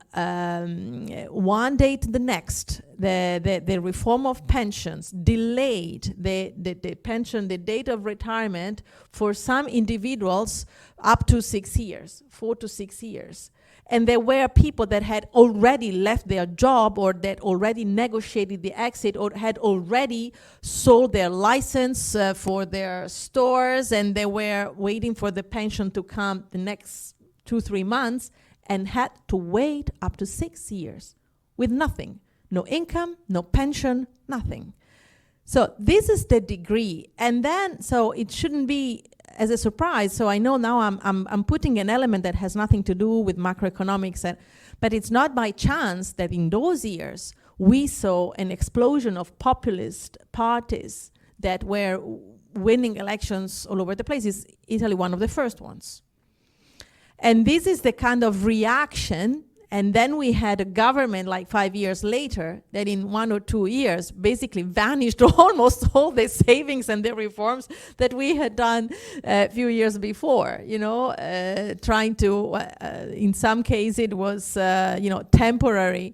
Speaker 5: one day to the next, the reform of pensions delayed the date of retirement for some individuals up to 6 years, 4 to 6 years. And there were people that had already left their job or that already negotiated the exit or had already sold their license for their stores, and they were waiting for the pension to come the next 2-3 months, and had to wait up to 6 years with nothing. No income, no pension, nothing. So this is the degree. And then, so it shouldn't be as a surprise. So I know now I'm putting an element that has nothing to do with macroeconomics, but it's not by chance that in those years we saw an explosion of populist parties that were winning elections all over the place. Is Italy one of the first ones? And this is the kind of reaction. And then we had a government like 5 years later that in 1 or 2 years basically vanished almost all the savings and the reforms that we had done a few years before, trying to, in some cases it was, temporary,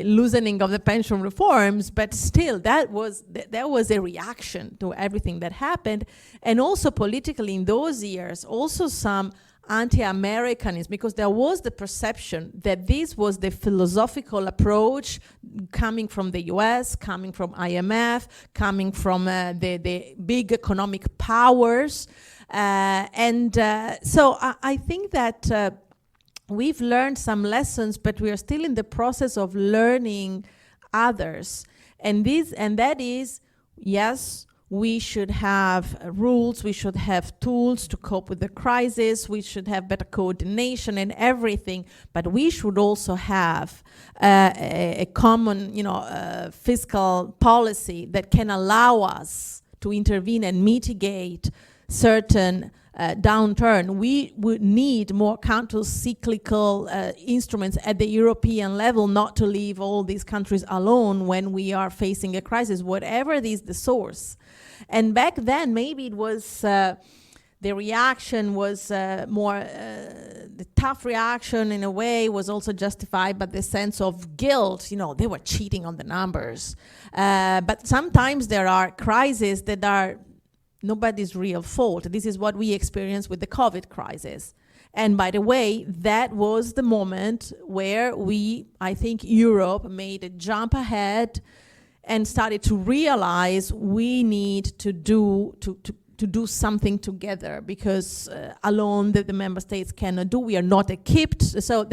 Speaker 5: loosening of the pension reforms, but still that was a reaction to everything that happened. And also politically in those years, also some anti-Americanism, because there was the perception that this was the philosophical approach coming from the US, coming from IMF, coming from the big economic powers. So I think that we've learned some lessons, but we are still in the process of learning others. And that is, yes, we should have rules, we should have tools to cope with the crisis, we should have better coordination and everything, but we should also have a common, fiscal policy that can allow us to intervene and mitigate certain downturn. We would need more counter-cyclical instruments at the European level, not to leave all these countries alone when we are facing a crisis, whatever is the source. And back then, maybe it was the reaction was more, the tough reaction in a way was also justified by the sense of guilt. They were cheating on the numbers. But sometimes there are crises that are nobody's real fault. This is what we experienced with the COVID crisis. And by the way, that was the moment where I think Europe made a jump ahead and started to realize we need to do something together, because alone the member states cannot do. We are not equipped. So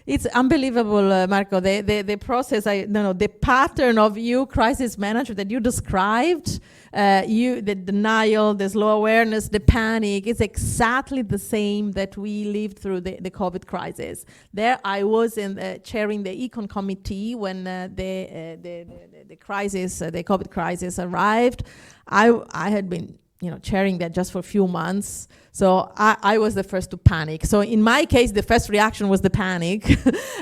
Speaker 5: it's unbelievable, Marco, the process, the pattern of crisis management that you described, the denial, the slow awareness, the panic, is exactly the same that we lived through the COVID crisis. There I was chairing the Econ Committee when the crisis, the COVID crisis arrived. I had been chairing that just for a few months. So I was the first to panic. So in my case, the first reaction was the panic.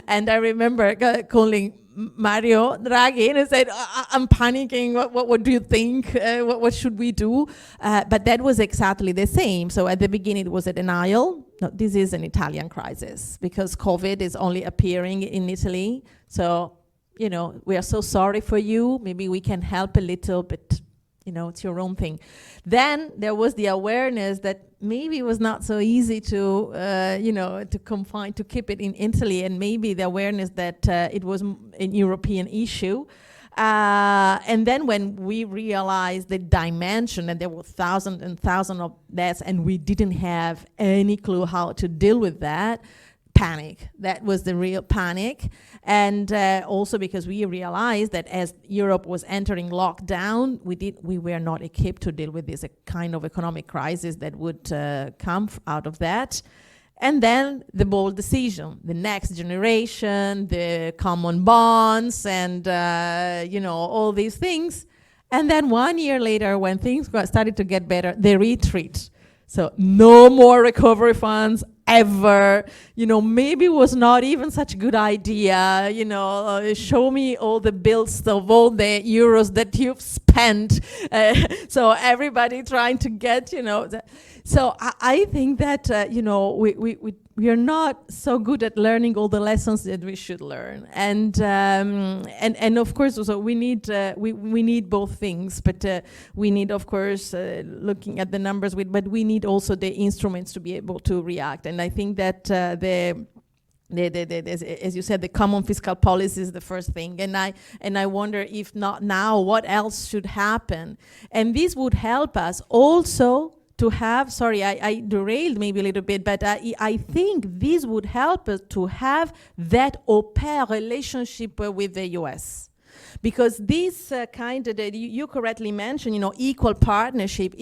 Speaker 5: And I remember calling Mario Draghi and I said, I'm panicking, what do you think? What should we do? But that was exactly the same. So at the beginning, it was a denial. No, this is an Italian crisis because COVID is only appearing in Italy. So, we are so sorry for you. Maybe we can help a little, but it's your own thing. Then there was the awareness that maybe it was not so easy to keep it in Italy, and maybe the awareness that it was a European issue. And then when we realized the dimension, and there were thousands and thousands of deaths, and we didn't have any clue how to deal with that, panic. That was the real panic. And also because we realized that as Europe was entering lockdown, we were not equipped to deal with this kind of economic crisis that would come out of that. And then the bold decision, the next generation, the common bonds, and all these things. And then 1 year later, when things started to get better, the retreat. So no more recovery funds ever. Maybe it was not even such a good idea. Show me all the bills of all the euros that you've spent. So everybody trying to get, So I think that, we are not so good at learning all the lessons that we should learn. And of course, also we need both things, but we need, of course, looking at the numbers, but we need also the instruments to be able to react. And I think that as you said, the common fiscal policy is the first thing. And I wonder if not now, what else should happen? And this would help us also to have, I derailed maybe a little bit, but I think this would help us to have that au pair relationship with the US. Because this kind of, you correctly mentioned, equal partnership.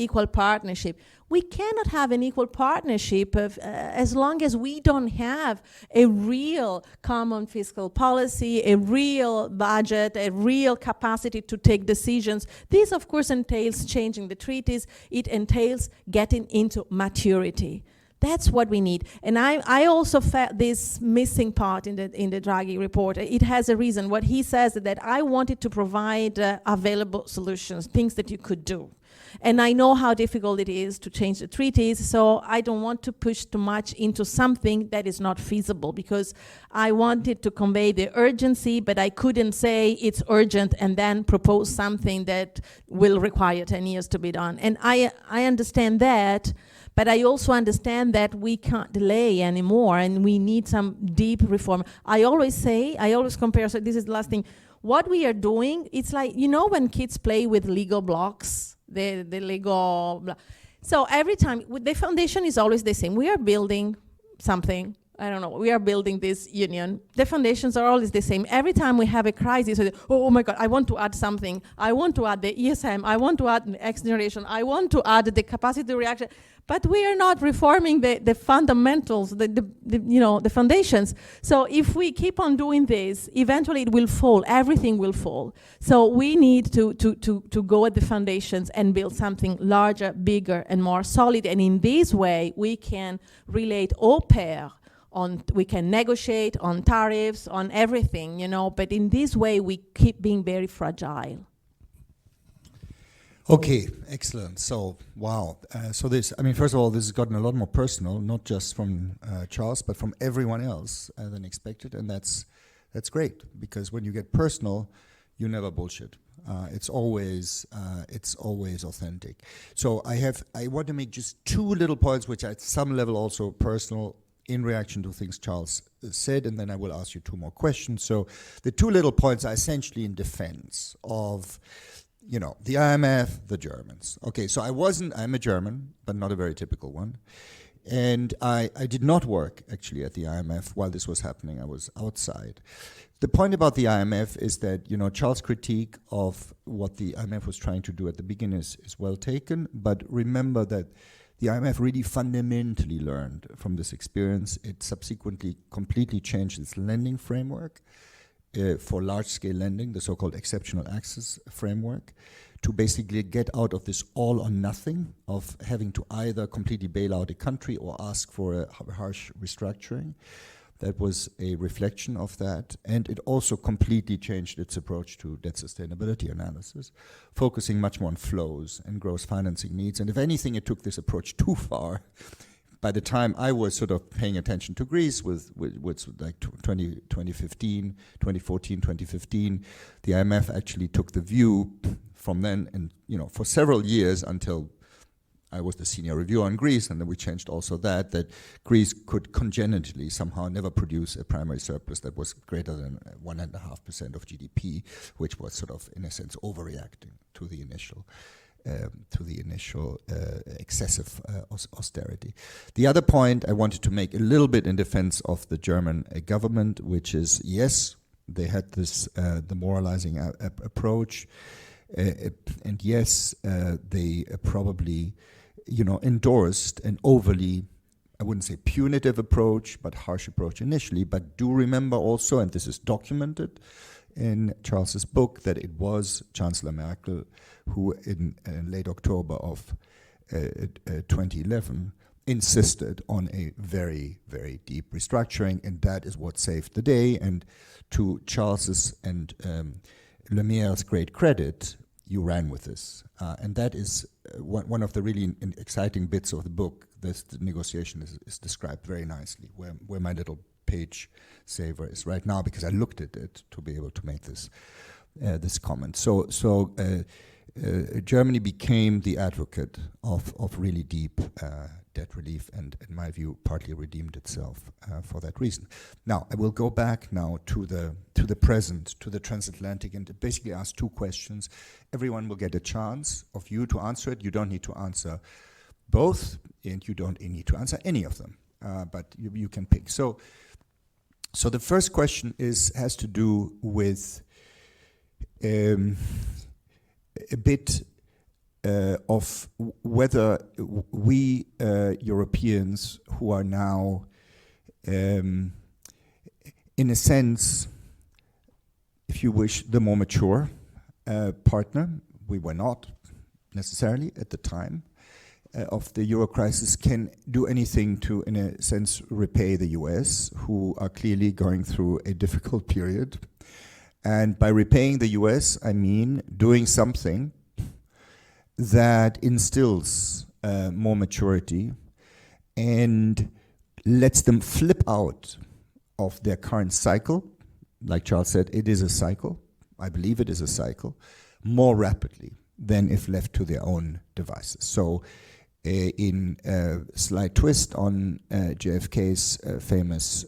Speaker 5: We cannot have an equal partnership as long as we don't have a real common fiscal policy, a real budget, a real capacity to take decisions. This, of course, entails changing the treaties. It entails getting into maturity. That's what we need. And I also felt this missing part in the Draghi report. It has a reason. What he says is that I wanted to provide available solutions, things that you could do. And I know how difficult it is to change the treaties, so I don't want to push too much into something that is not feasible, because I wanted to convey the urgency, but I couldn't say it's urgent and then propose something that will require 10 years to be done. And I understand that, But I also understand that we can't delay anymore, and we need some deep reform. I always compare, so this is the last thing. What we are doing, it's like, when kids play with Lego blocks, the Lego, blah. So every time, the foundation is always the same. We are building something. I don't know, we are building this union. The foundations are always the same. Every time we have a crisis, oh my God, I want to add something. I want to add the ESM. I want to add the X generation. I want to add the capacity reaction. But we are not reforming the fundamentals, the foundations. So if we keep on doing this, eventually it will fall. Everything will fall. So we need to go at the foundations and build something larger, bigger, and more solid. And in this way, we can relate au pair. We can negotiate on tariffs, on everything, but in this way we keep being very fragile.
Speaker 1: Okay, excellent. So, wow. First of all, this has gotten a lot more personal, not just from Charles, but from everyone else than expected, and that's great, because when you get personal, you never bullshit. It's always authentic. So I want to make just two little points, which are at some level also personal, in reaction to things Charles said, and then I will ask you two more questions. So the two little points are essentially in defense of, the IMF, the Germans. Okay, so I'm a German, but not a very typical one. And I did not work, actually, at the IMF while this was happening. I was outside. The point about the IMF is that, Charles' critique of what the IMF was trying to do at the beginning is well taken, but remember that the IMF really fundamentally learned from this experience. It subsequently completely changed its lending framework for large-scale lending, the so-called exceptional access framework, to basically get out of this all or nothing of having to either completely bail out a country or ask for a harsh restructuring. That was a reflection of that. And it also completely changed its approach to debt sustainability analysis, focusing much more on flows and gross financing needs. And if anything, it took this approach too far. By the time I was sort of paying attention to Greece with like 2014, 2015, the IMF actually took the view from then, and for several years until I was the senior reviewer on Greece, and then we changed also that Greece could congenitally somehow never produce a primary surplus that was greater than 1.5% of GDP, which was sort of, in a sense, overreacting to the initial excessive austerity. The other point I wanted to make a little bit in defense of the German government, which is, yes, they had this demoralizing approach, and yes, they probably endorsed an overly, I wouldn't say punitive approach, but harsh approach initially. But do remember also, and this is documented in Charles's book, that it was Chancellor Merkel who in late October of 2011 insisted on a very, very deep restructuring, and that is what saved the day. And to Charles's and Lemaire's great credit, you ran with this. And that is one of the really exciting bits of the book. The negotiation is described very nicely, where my little page saver is right now, because I looked at it to be able to make this comment. So Germany became the advocate of really deep debt relief, and in my view, partly redeemed itself for that reason. Now, I will go back now to the present, to the transatlantic, and basically ask two questions. Everyone will get a chance of you to answer it. You don't need to answer both, and you don't need to answer any of them, but you can pick. So the first question has to do with a bit of whether we Europeans, who are now, in a sense, if you wish, the more mature partner, we were not necessarily at the time of the Euro crisis, can do anything to, in a sense, repay the US, who are clearly going through a difficult period. And by repaying the US, I mean doing something that instills more maturity and lets them flip out of their current cycle. Like Charles said, it is a cycle. I believe it is a cycle, more rapidly than if left to their own devices. So in a slight twist on JFK's famous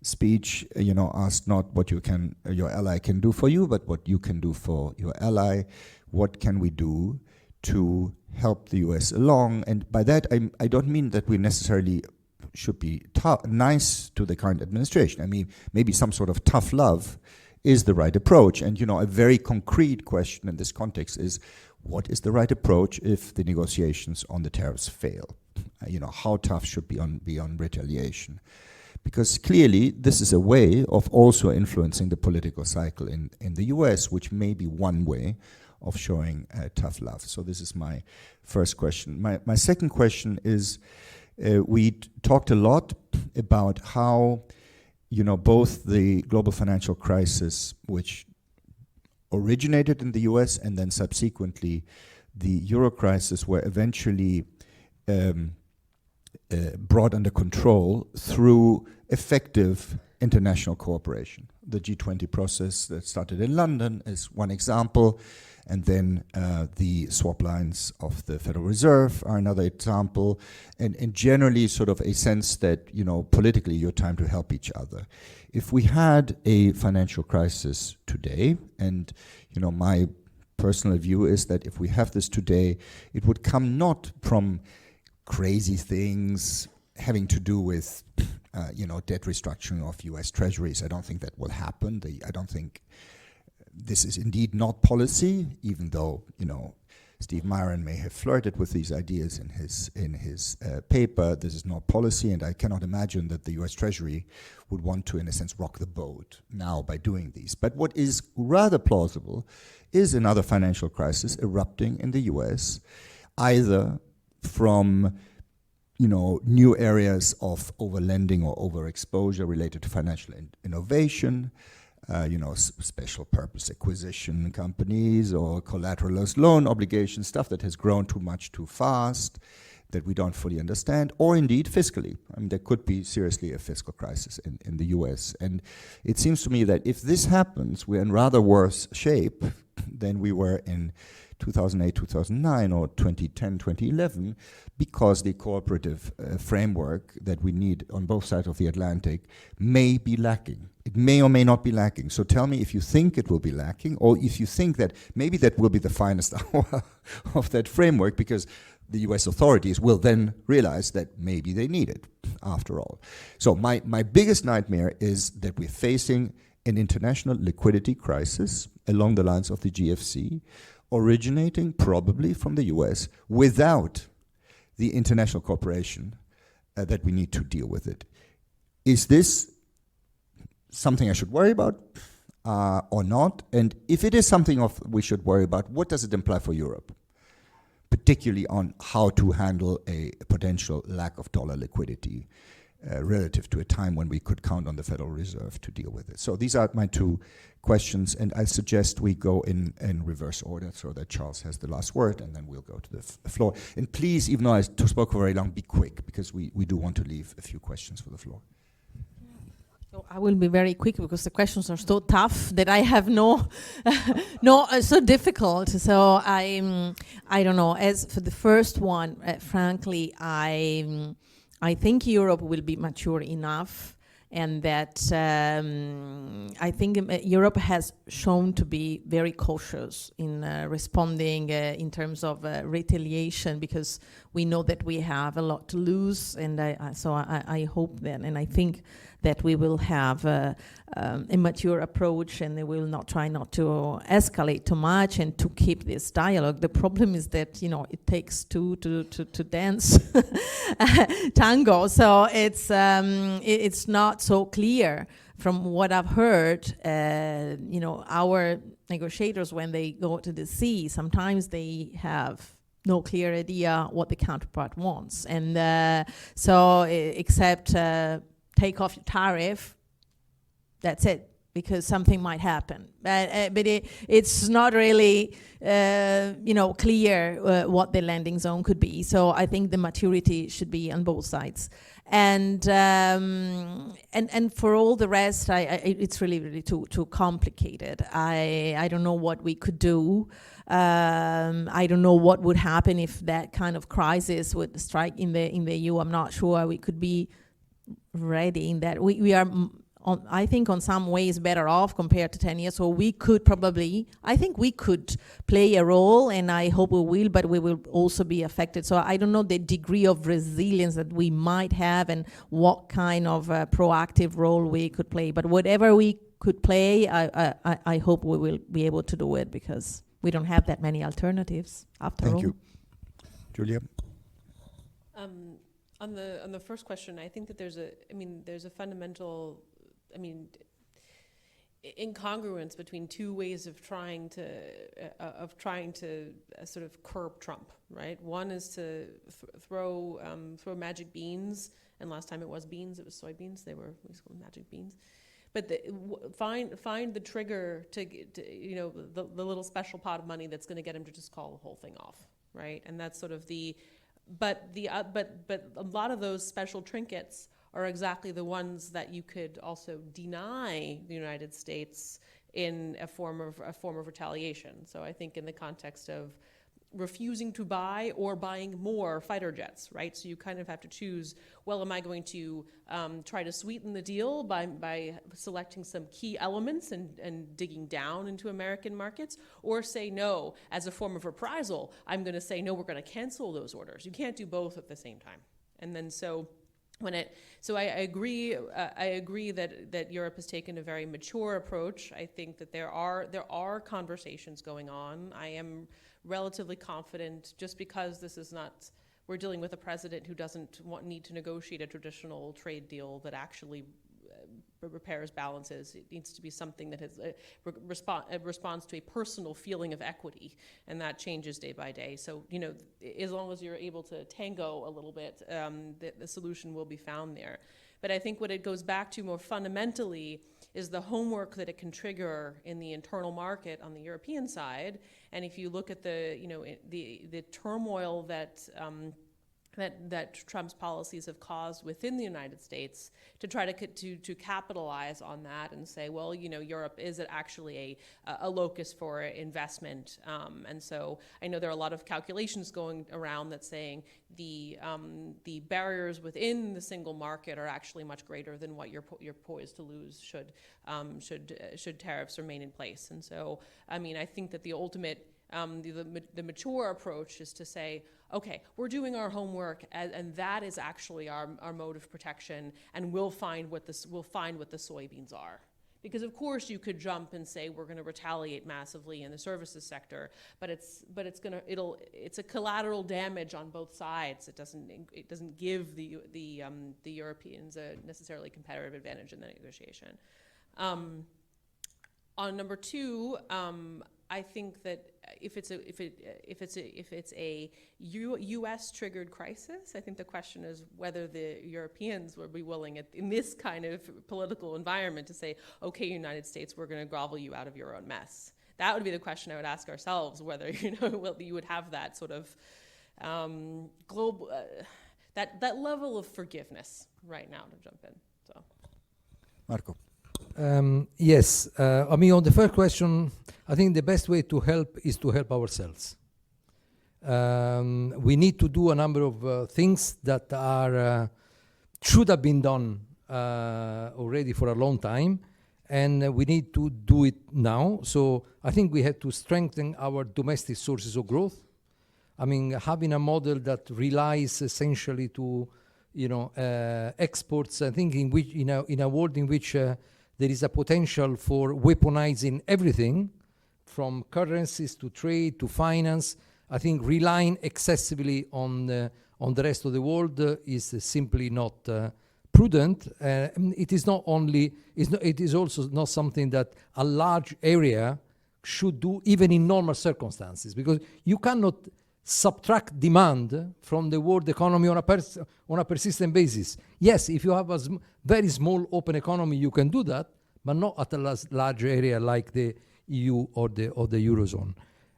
Speaker 1: speech, asked not what your ally can do for you, but what you can do for your ally. What can we do to help the US along? And by that, I don't mean that we necessarily should be nice to the current administration. I mean, maybe some sort of tough love is the right approach. And, a very concrete question in this context is, what is the right approach if the negotiations on the tariffs fail? How tough should be on retaliation? Because clearly, this is a way of also influencing the political cycle in the US, which may be one way of showing tough love. So this is my first question. My second question is, we talked a lot about how, both the global financial crisis, which originated in the US, and then subsequently the Euro crisis, were eventually brought under control through effective international cooperation. The G20 process that started in London is one example, and then the swap lines of the Federal Reserve are another example, and generally sort of a sense that, politically you're trying to help each other. If we had a financial crisis today, and, my personal view is that if we have this today, it would come not from crazy things having to do with, debt restructuring of US treasuries. I don't think that will happen. I don't think this is indeed not policy, even though, Steve Myron may have flirted with these ideas in his paper. This is not policy, and I cannot imagine that the US Treasury would want to, in a sense, rock the boat now by doing these. But what is rather plausible is another financial crisis erupting in the US, either from new areas of overlending or overexposure related to financial innovation, special purpose acquisition companies or collateralized loan obligations, stuff that has grown too much too fast, that we don't fully understand, or indeed fiscally. I mean, there could be seriously a fiscal crisis in the US. And it seems to me that if this happens, we're in rather worse shape than we were in 2008, 2009, or 2010, 2011, because the cooperative framework that we need on both sides of the Atlantic may be lacking. It may or may not be lacking. So tell me if you think it will be lacking, or if you think that maybe that will be the finest hour of that framework, because the US authorities will then realize that maybe they need it, after all. So my biggest nightmare is that we're facing an international liquidity crisis along the lines of the GFC, originating probably from the US, without the international cooperation that we need to deal with it. Is this something I should worry about or not? And if it is something we should worry about, what does it imply for Europe? Particularly on how to handle a potential lack of dollar liquidity relative to a time when we could count on the Federal Reserve to deal with it. So these are my two questions, and I suggest we go in reverse order so that Charles has the last word, and then we'll go to the floor. And please, even though I spoke for very long, be quick, because we do want to leave a few questions for the floor.
Speaker 5: So I will be very quick because the questions are so tough that I have so difficult. So I don't know. As for the first one, frankly, I think Europe will be mature enough, and that I think Europe has shown to be very cautious in responding in terms of retaliation, because we know that we have a lot to lose, and so I hope then, and I think that we will have a mature approach, and they will not try not to escalate too much and to keep this dialogue. The problem is that, it takes two to dance tango, so it's not so clear. From what I've heard, our negotiators, when they go to the sea, sometimes they have no clear idea what the counterpart wants, and so except take off your tariff, that's it. because something might happen. But it's not really, clear what the landing zone could be. So I think the maturity should be on both sides. And for all the rest, it's really too complicated. I don't know what we could do. I don't know what would happen if that kind of crisis would strike in the EU. I'm not sure we could be ready in that. We are, I think, on some ways better off compared to 10 years. So we could probably, I think we could play a role, and I hope we will, but we will also be affected. So I don't know the degree of resilience that we might have and what kind of proactive role we could play. But whatever we could play, I hope we will be able to do it, because we don't have that many alternatives after all.
Speaker 1: Thank you. Julia?
Speaker 4: On the first question, I think that there's a fundamental, incongruence between two ways of trying to sort of curb Trump, right? One is to throw magic beans, and last time it was beans, it was soybeans. They were magic beans. But find the trigger to the little special pot of money that's going to get him to just call the whole thing off, right? And that's sort of but a lot of those special trinkets are exactly the ones that you could also deny the United States in a form of retaliation. So I think in the context of refusing to buy or buying more fighter jets, right? So you kind of have to choose, well, am I going to try to sweeten the deal by selecting some key elements and digging down into American markets, or say no, as a form of reprisal, I'm going to say, no, we're going to cancel those orders. You can't do both at the same time. And then so I agree that Europe has taken a very mature approach. I think that there are conversations going on. I am relatively confident, just because we're dealing with a president who doesn't need to negotiate a traditional trade deal that actually repairs balances. It needs to be something that has responds to a personal feeling of equity, and that changes day by day. So, as long as you're able to tango a little bit, the solution will be found there. But I think what it goes back to more fundamentally is the homework that it can trigger in the internal market on the European side. And if you look at the turmoil that Trump's policies have caused within the United States, to try to capitalize on that and say, well, Europe is actually a locus for investment, and so I know there are a lot of calculations going around that saying the barriers within the single market are actually much greater than what you're poised to lose should tariffs remain in place. And so, I think that the ultimate the mature approach is to say, okay, we're doing our homework, and that is actually our mode of protection, and we'll find what the soybeans are. Because of course you could jump and say we're going to retaliate massively in the services sector, but it's a collateral damage on both sides. It doesn't give the Europeans a necessarily competitive advantage in the negotiation. On number two, I think that if it's a U.S. triggered crisis, I think the question is whether the Europeans would be willing in this kind of political environment to say, okay, United States, we're going to grovel you out of your own mess. That would be the question I would ask ourselves, whether you would have that sort of global that level of forgiveness right now to jump in. So,
Speaker 1: Marco.
Speaker 3: Yes, on the first question, I think the best way to help is to help ourselves. We need to do a number of things that should have been done already for a long time, and we need to do it now. So I think we have to strengthen our domestic sources of growth. Having a model that relies essentially to exports. I think in a world in which there is a potential for weaponizing everything, from currencies to trade to finance. I think relying excessively on the rest of the world is simply not prudent. It is not only. It is also not something that a large area should do, even in normal circumstances, because you cannot subtract demand from the world economy on a persistent basis. Yes, if you have a very small open economy, you can do that, but not at a large area like the EU or the Eurozone.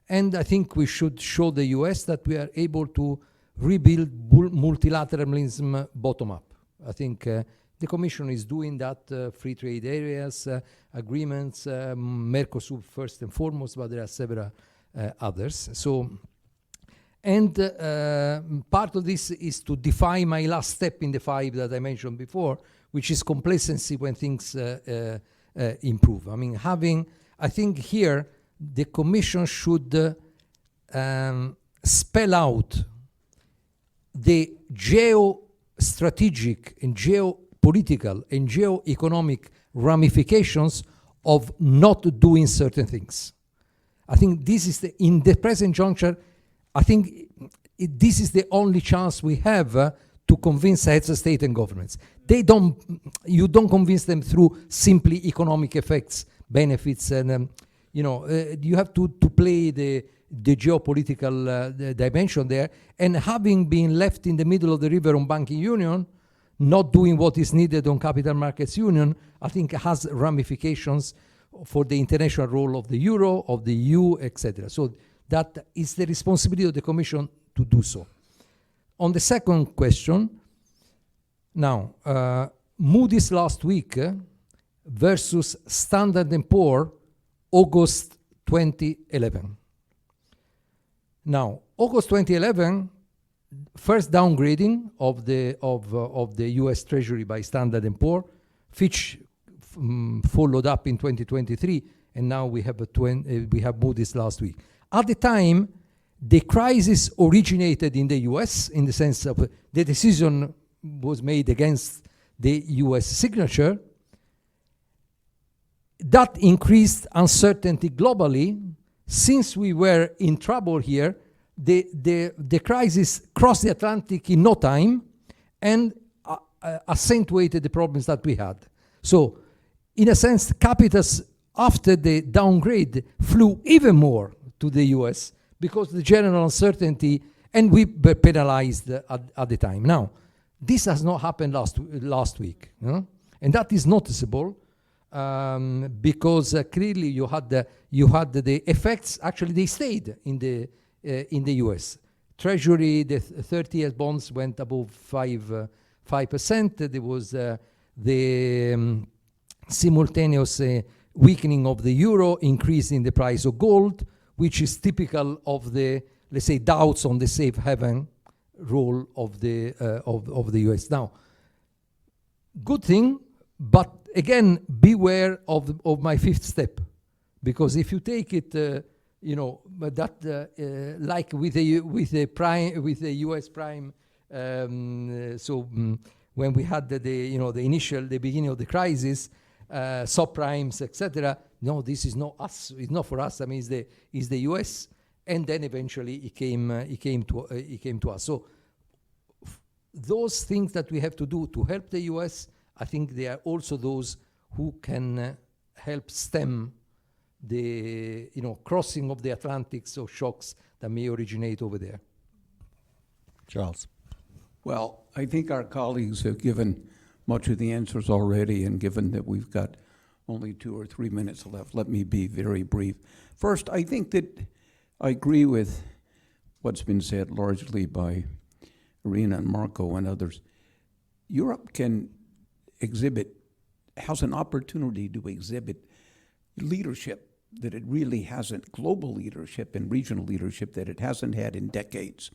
Speaker 3: And I think we should show the US that we are able to rebuild multilateralism bottom up. I think the Commission is doing that, free trade areas, agreements, Mercosur first and foremost, but there are several others. So, and part of this is to define my last step in the 5 that I mentioned before, which is complacency when things improve. I mean, I think here the Commission should spell out the geostrategic and geopolitical and geoeconomic ramifications of not doing certain things. I think this is in the present juncture, I think this is the only chance we have to convince heads of state and governments. You don't convince them through simply economic effects, benefits, and you have to play the geopolitical dimension there. And having been left in the middle of the river on banking union, not doing what is needed on capital markets union, I think has ramifications for the international role of the euro, of the EU, etc. So that is the responsibility of the Commission to do so. On the second question, now, Moody's last week versus Standard & Poor, August 2011. Now, August 2011, first downgrading of the U.S. Treasury by Standard & Poor. Fitch followed up in 2023, and now we have Moody's last week. At the time, the crisis originated in the U.S. in the sense of the decision was made against the U.S. signature. That increased uncertainty globally. Since we were in trouble here, the crisis crossed the Atlantic in no time and accentuated the problems that we had. So, in a sense, capitals after the downgrade flew even more to the US because the general uncertainty, and we were penalized at the time. Now, this has not happened last week, and that is noticeable. Because clearly you had the effects. Actually, they stayed in the U.S. Treasury, the 30-year bonds went above 5%. There was the simultaneous weakening of the euro, increase in the price of gold, which is typical of the, let's say, doubts on the safe haven role of the U.S. Now, good thing, but again, beware of my 5th step, because if you take it, like with the U.S. prime, when we had the beginning of the crisis, subprimes, etc. No, this is not us. It's not for us. I mean, it's the U.S. And then eventually it came to us. So those things that we have to do to help the U.S., I think there are also those who can help stem the crossing of the Atlantic, so shocks that may originate over there.
Speaker 1: Charles.
Speaker 2: Well, I think our colleagues have given much of the answers already, and given that we've got only 2 or 3 minutes left, let me be very brief. First, I think that I agree with what's been said largely by Irina and Marco and others. Europe has an opportunity to exhibit leadership that it really hasn't, global leadership and regional leadership that it hasn't had in decades,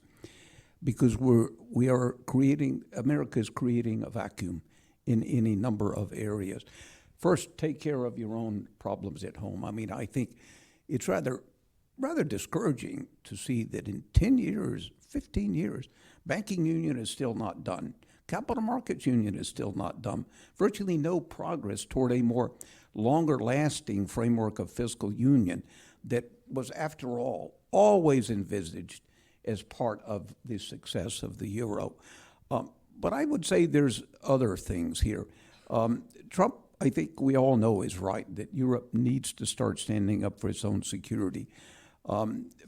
Speaker 2: because America is creating a vacuum in any number of areas. First, take care of your own problems at home. I mean, I think it's rather discouraging to see that in 10 years, 15 years, banking union is still not done. Capital markets union is still not done. Virtually no progress toward a more longer-lasting framework of fiscal union that was, after all, always envisaged as part of the success of the euro. But I would say there's other things here. Trump, I think we all know, is right that Europe needs to start standing up for its own security.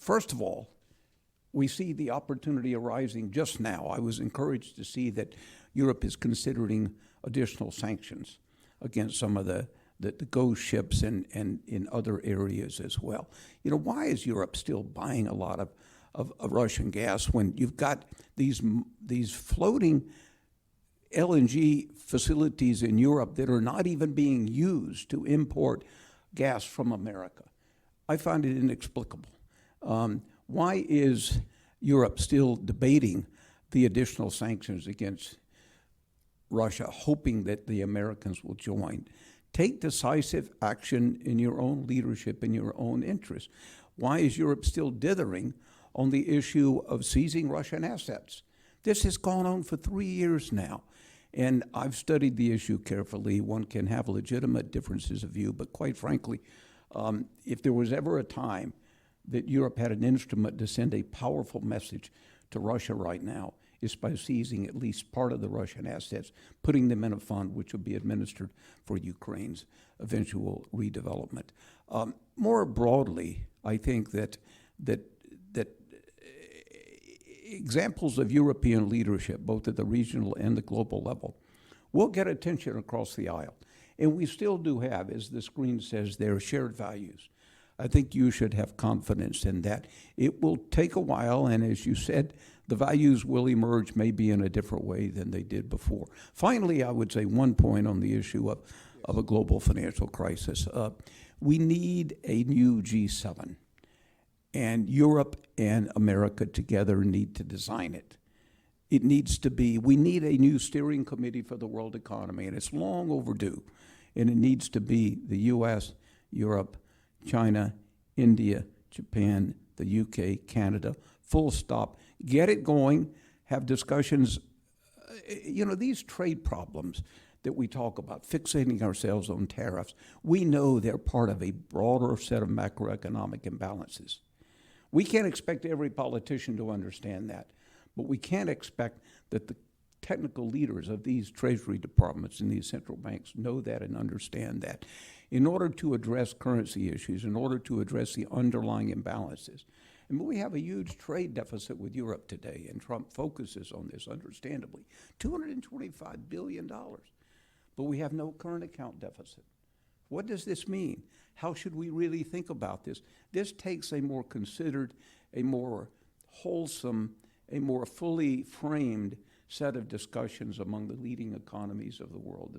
Speaker 2: First of all, we see the opportunity arising just now. I was encouraged to see that Europe is considering additional sanctions against some of the the ghost ships and in other areas as well. You know, why is Europe still buying a lot of Russian gas when you've got these floating LNG facilities in Europe that are not even being used to import gas from America? I find it inexplicable. Why is Europe still debating the additional sanctions against Russia, hoping that the Americans will join? Take decisive action in your own leadership, in your own interest. Why is Europe still dithering on the issue of seizing Russian assets? This has gone on for 3 years now. And I've studied the issue carefully. One can have legitimate differences of view, but quite frankly, if there was ever a time that Europe had an instrument to send a powerful message to Russia right now, is by seizing at least part of the Russian assets, putting them in a fund which will be administered for Ukraine's eventual redevelopment. More broadly, I think that examples of European leadership, both at the regional and the global level, will get attention across the aisle. And we still do have, as the screen says there, shared values. I think you should have confidence in that. It will take a while, and as you said, the values will emerge maybe in a different way than they did before. Finally, I would say one point on the issue of a global financial crisis. We need a new G7, and Europe and America together need to design it. It needs to be, we need a new steering committee for the world economy, and it's long overdue. And it needs to be the US, Europe, China, India, Japan, the UK, Canada, full stop. Get it going, have discussions. You know, these trade problems that we talk about, fixating ourselves on tariffs, we know they're part of a broader set of macroeconomic imbalances. We can't expect every politician to understand that, but we can't expect that the technical leaders of these treasury departments and these central banks know that and understand that. In order to address currency issues, in order to address the underlying imbalances. And we have a huge trade deficit with Europe today, and Trump focuses on this, understandably. $225 billion, but we have no current account deficit. What does this mean? How should we really think about this? This takes a more considered, a more wholesome, a more fully framed set of discussions among the leading economies of the world.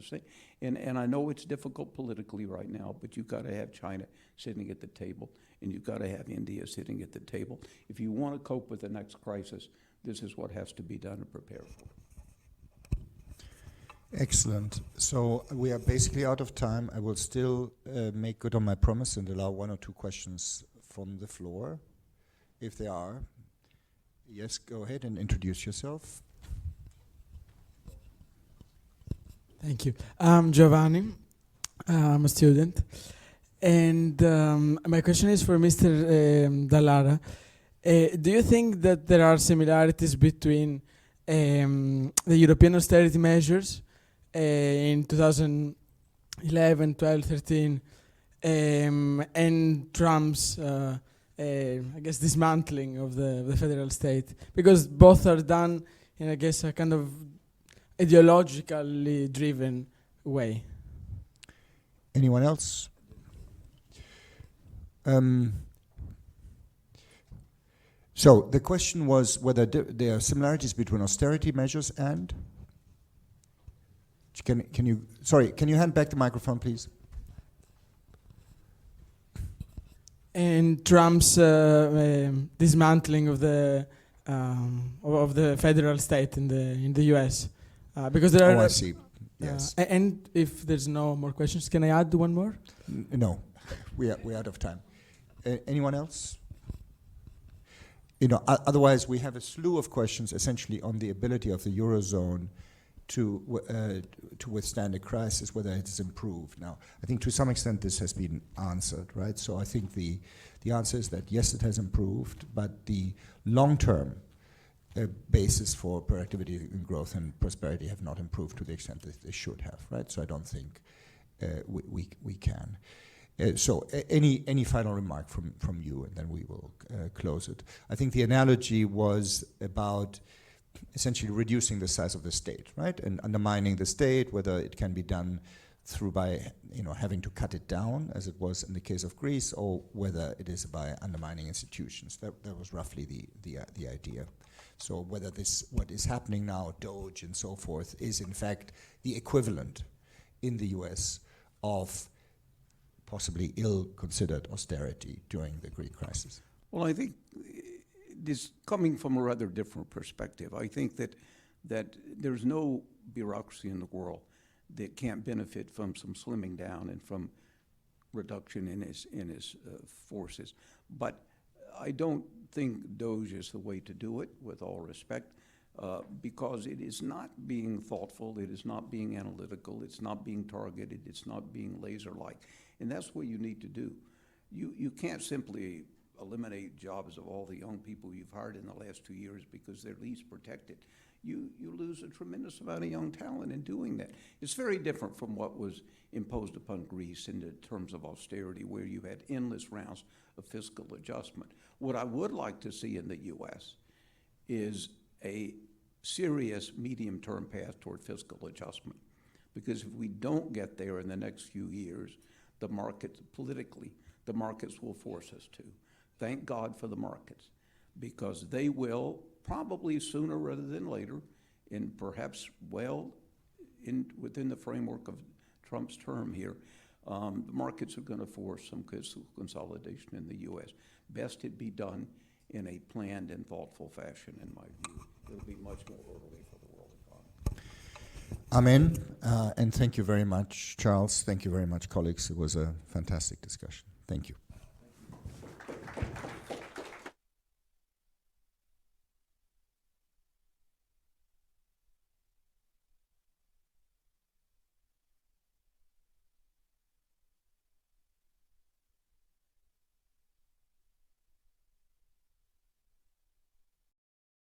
Speaker 2: And I know it's difficult politically right now, but you've got to have China sitting at the table, and you've got to have India sitting at the table. If you want to cope with the next crisis, this is what has to be done to prepare for it.
Speaker 1: Excellent. So we are basically out of time. I will still make good on my promise and allow 1 or 2 questions from the floor, if there are. Yes, go ahead and introduce yourself.
Speaker 6: Thank you. I'm Giovanni. I'm a student. And my question is for Mr. Dallara. Do you think that there are similarities between the European austerity measures in 2011, 12, 13, and Trump's, I guess, dismantling of the federal state? Because both are done in, I guess, a kind of ideologically driven way.
Speaker 1: Anyone else? So the question was whether there are similarities between austerity measures and... Can you hand back the microphone, please?
Speaker 6: And Trump's dismantling of the federal state in the U.S. Because there are.
Speaker 1: Oh, I see. Yes.
Speaker 6: And if there's no more questions, can I add one more?
Speaker 1: No, we're out of time. Anyone else? You know, otherwise we have a slew of questions essentially on the ability of the Eurozone to withstand a crisis, whether it has improved. Now, I think to some extent this has been answered, right? So I think the answer is that yes, it has improved, but the long-term basis for productivity and growth and prosperity have not improved to the extent that they should have, right? So I don't think we can. So any final remark from you, and then we will close it. I think the analogy was about essentially reducing the size of the state, right? And undermining the state, whether it can be done through by having to cut it down, as it was in the case of Greece, or whether it is by undermining institutions. That was roughly the idea. So whether what is happening now, Doge and so forth, is in fact the equivalent in the US of possibly ill-considered austerity during the Greek crisis.
Speaker 2: Well, I think this coming from a rather different perspective. I think that there's no bureaucracy in the world that can't benefit from some slimming down and from reduction in his forces. But I don't think Doge is the way to do it, with all respect, because it is not being thoughtful, it is not being analytical, it's not being targeted, it's not being laser-like. And that's what you need to do. You can't simply eliminate jobs of all the young people you've hired in the last 2 years because they're least protected. You lose a tremendous amount of young talent in doing that. It's very different from what was imposed upon Greece in terms of austerity, where you had endless rounds of fiscal adjustment. What I would like to see in the U.S. is a serious medium-term path toward fiscal adjustment. Because if we don't get there in the next few years, the markets will force us to. Thank God for the markets, because they will probably sooner rather than later, and perhaps within the framework of Trump's term here, the markets are going to force some consolidation in the U.S. Best it be done in a planned and thoughtful fashion, in my view. It'll be much more orderly for the world economy.
Speaker 1: Amen. And thank you very much, Charles. Thank you very much, colleagues. It was a fantastic discussion. Thank you.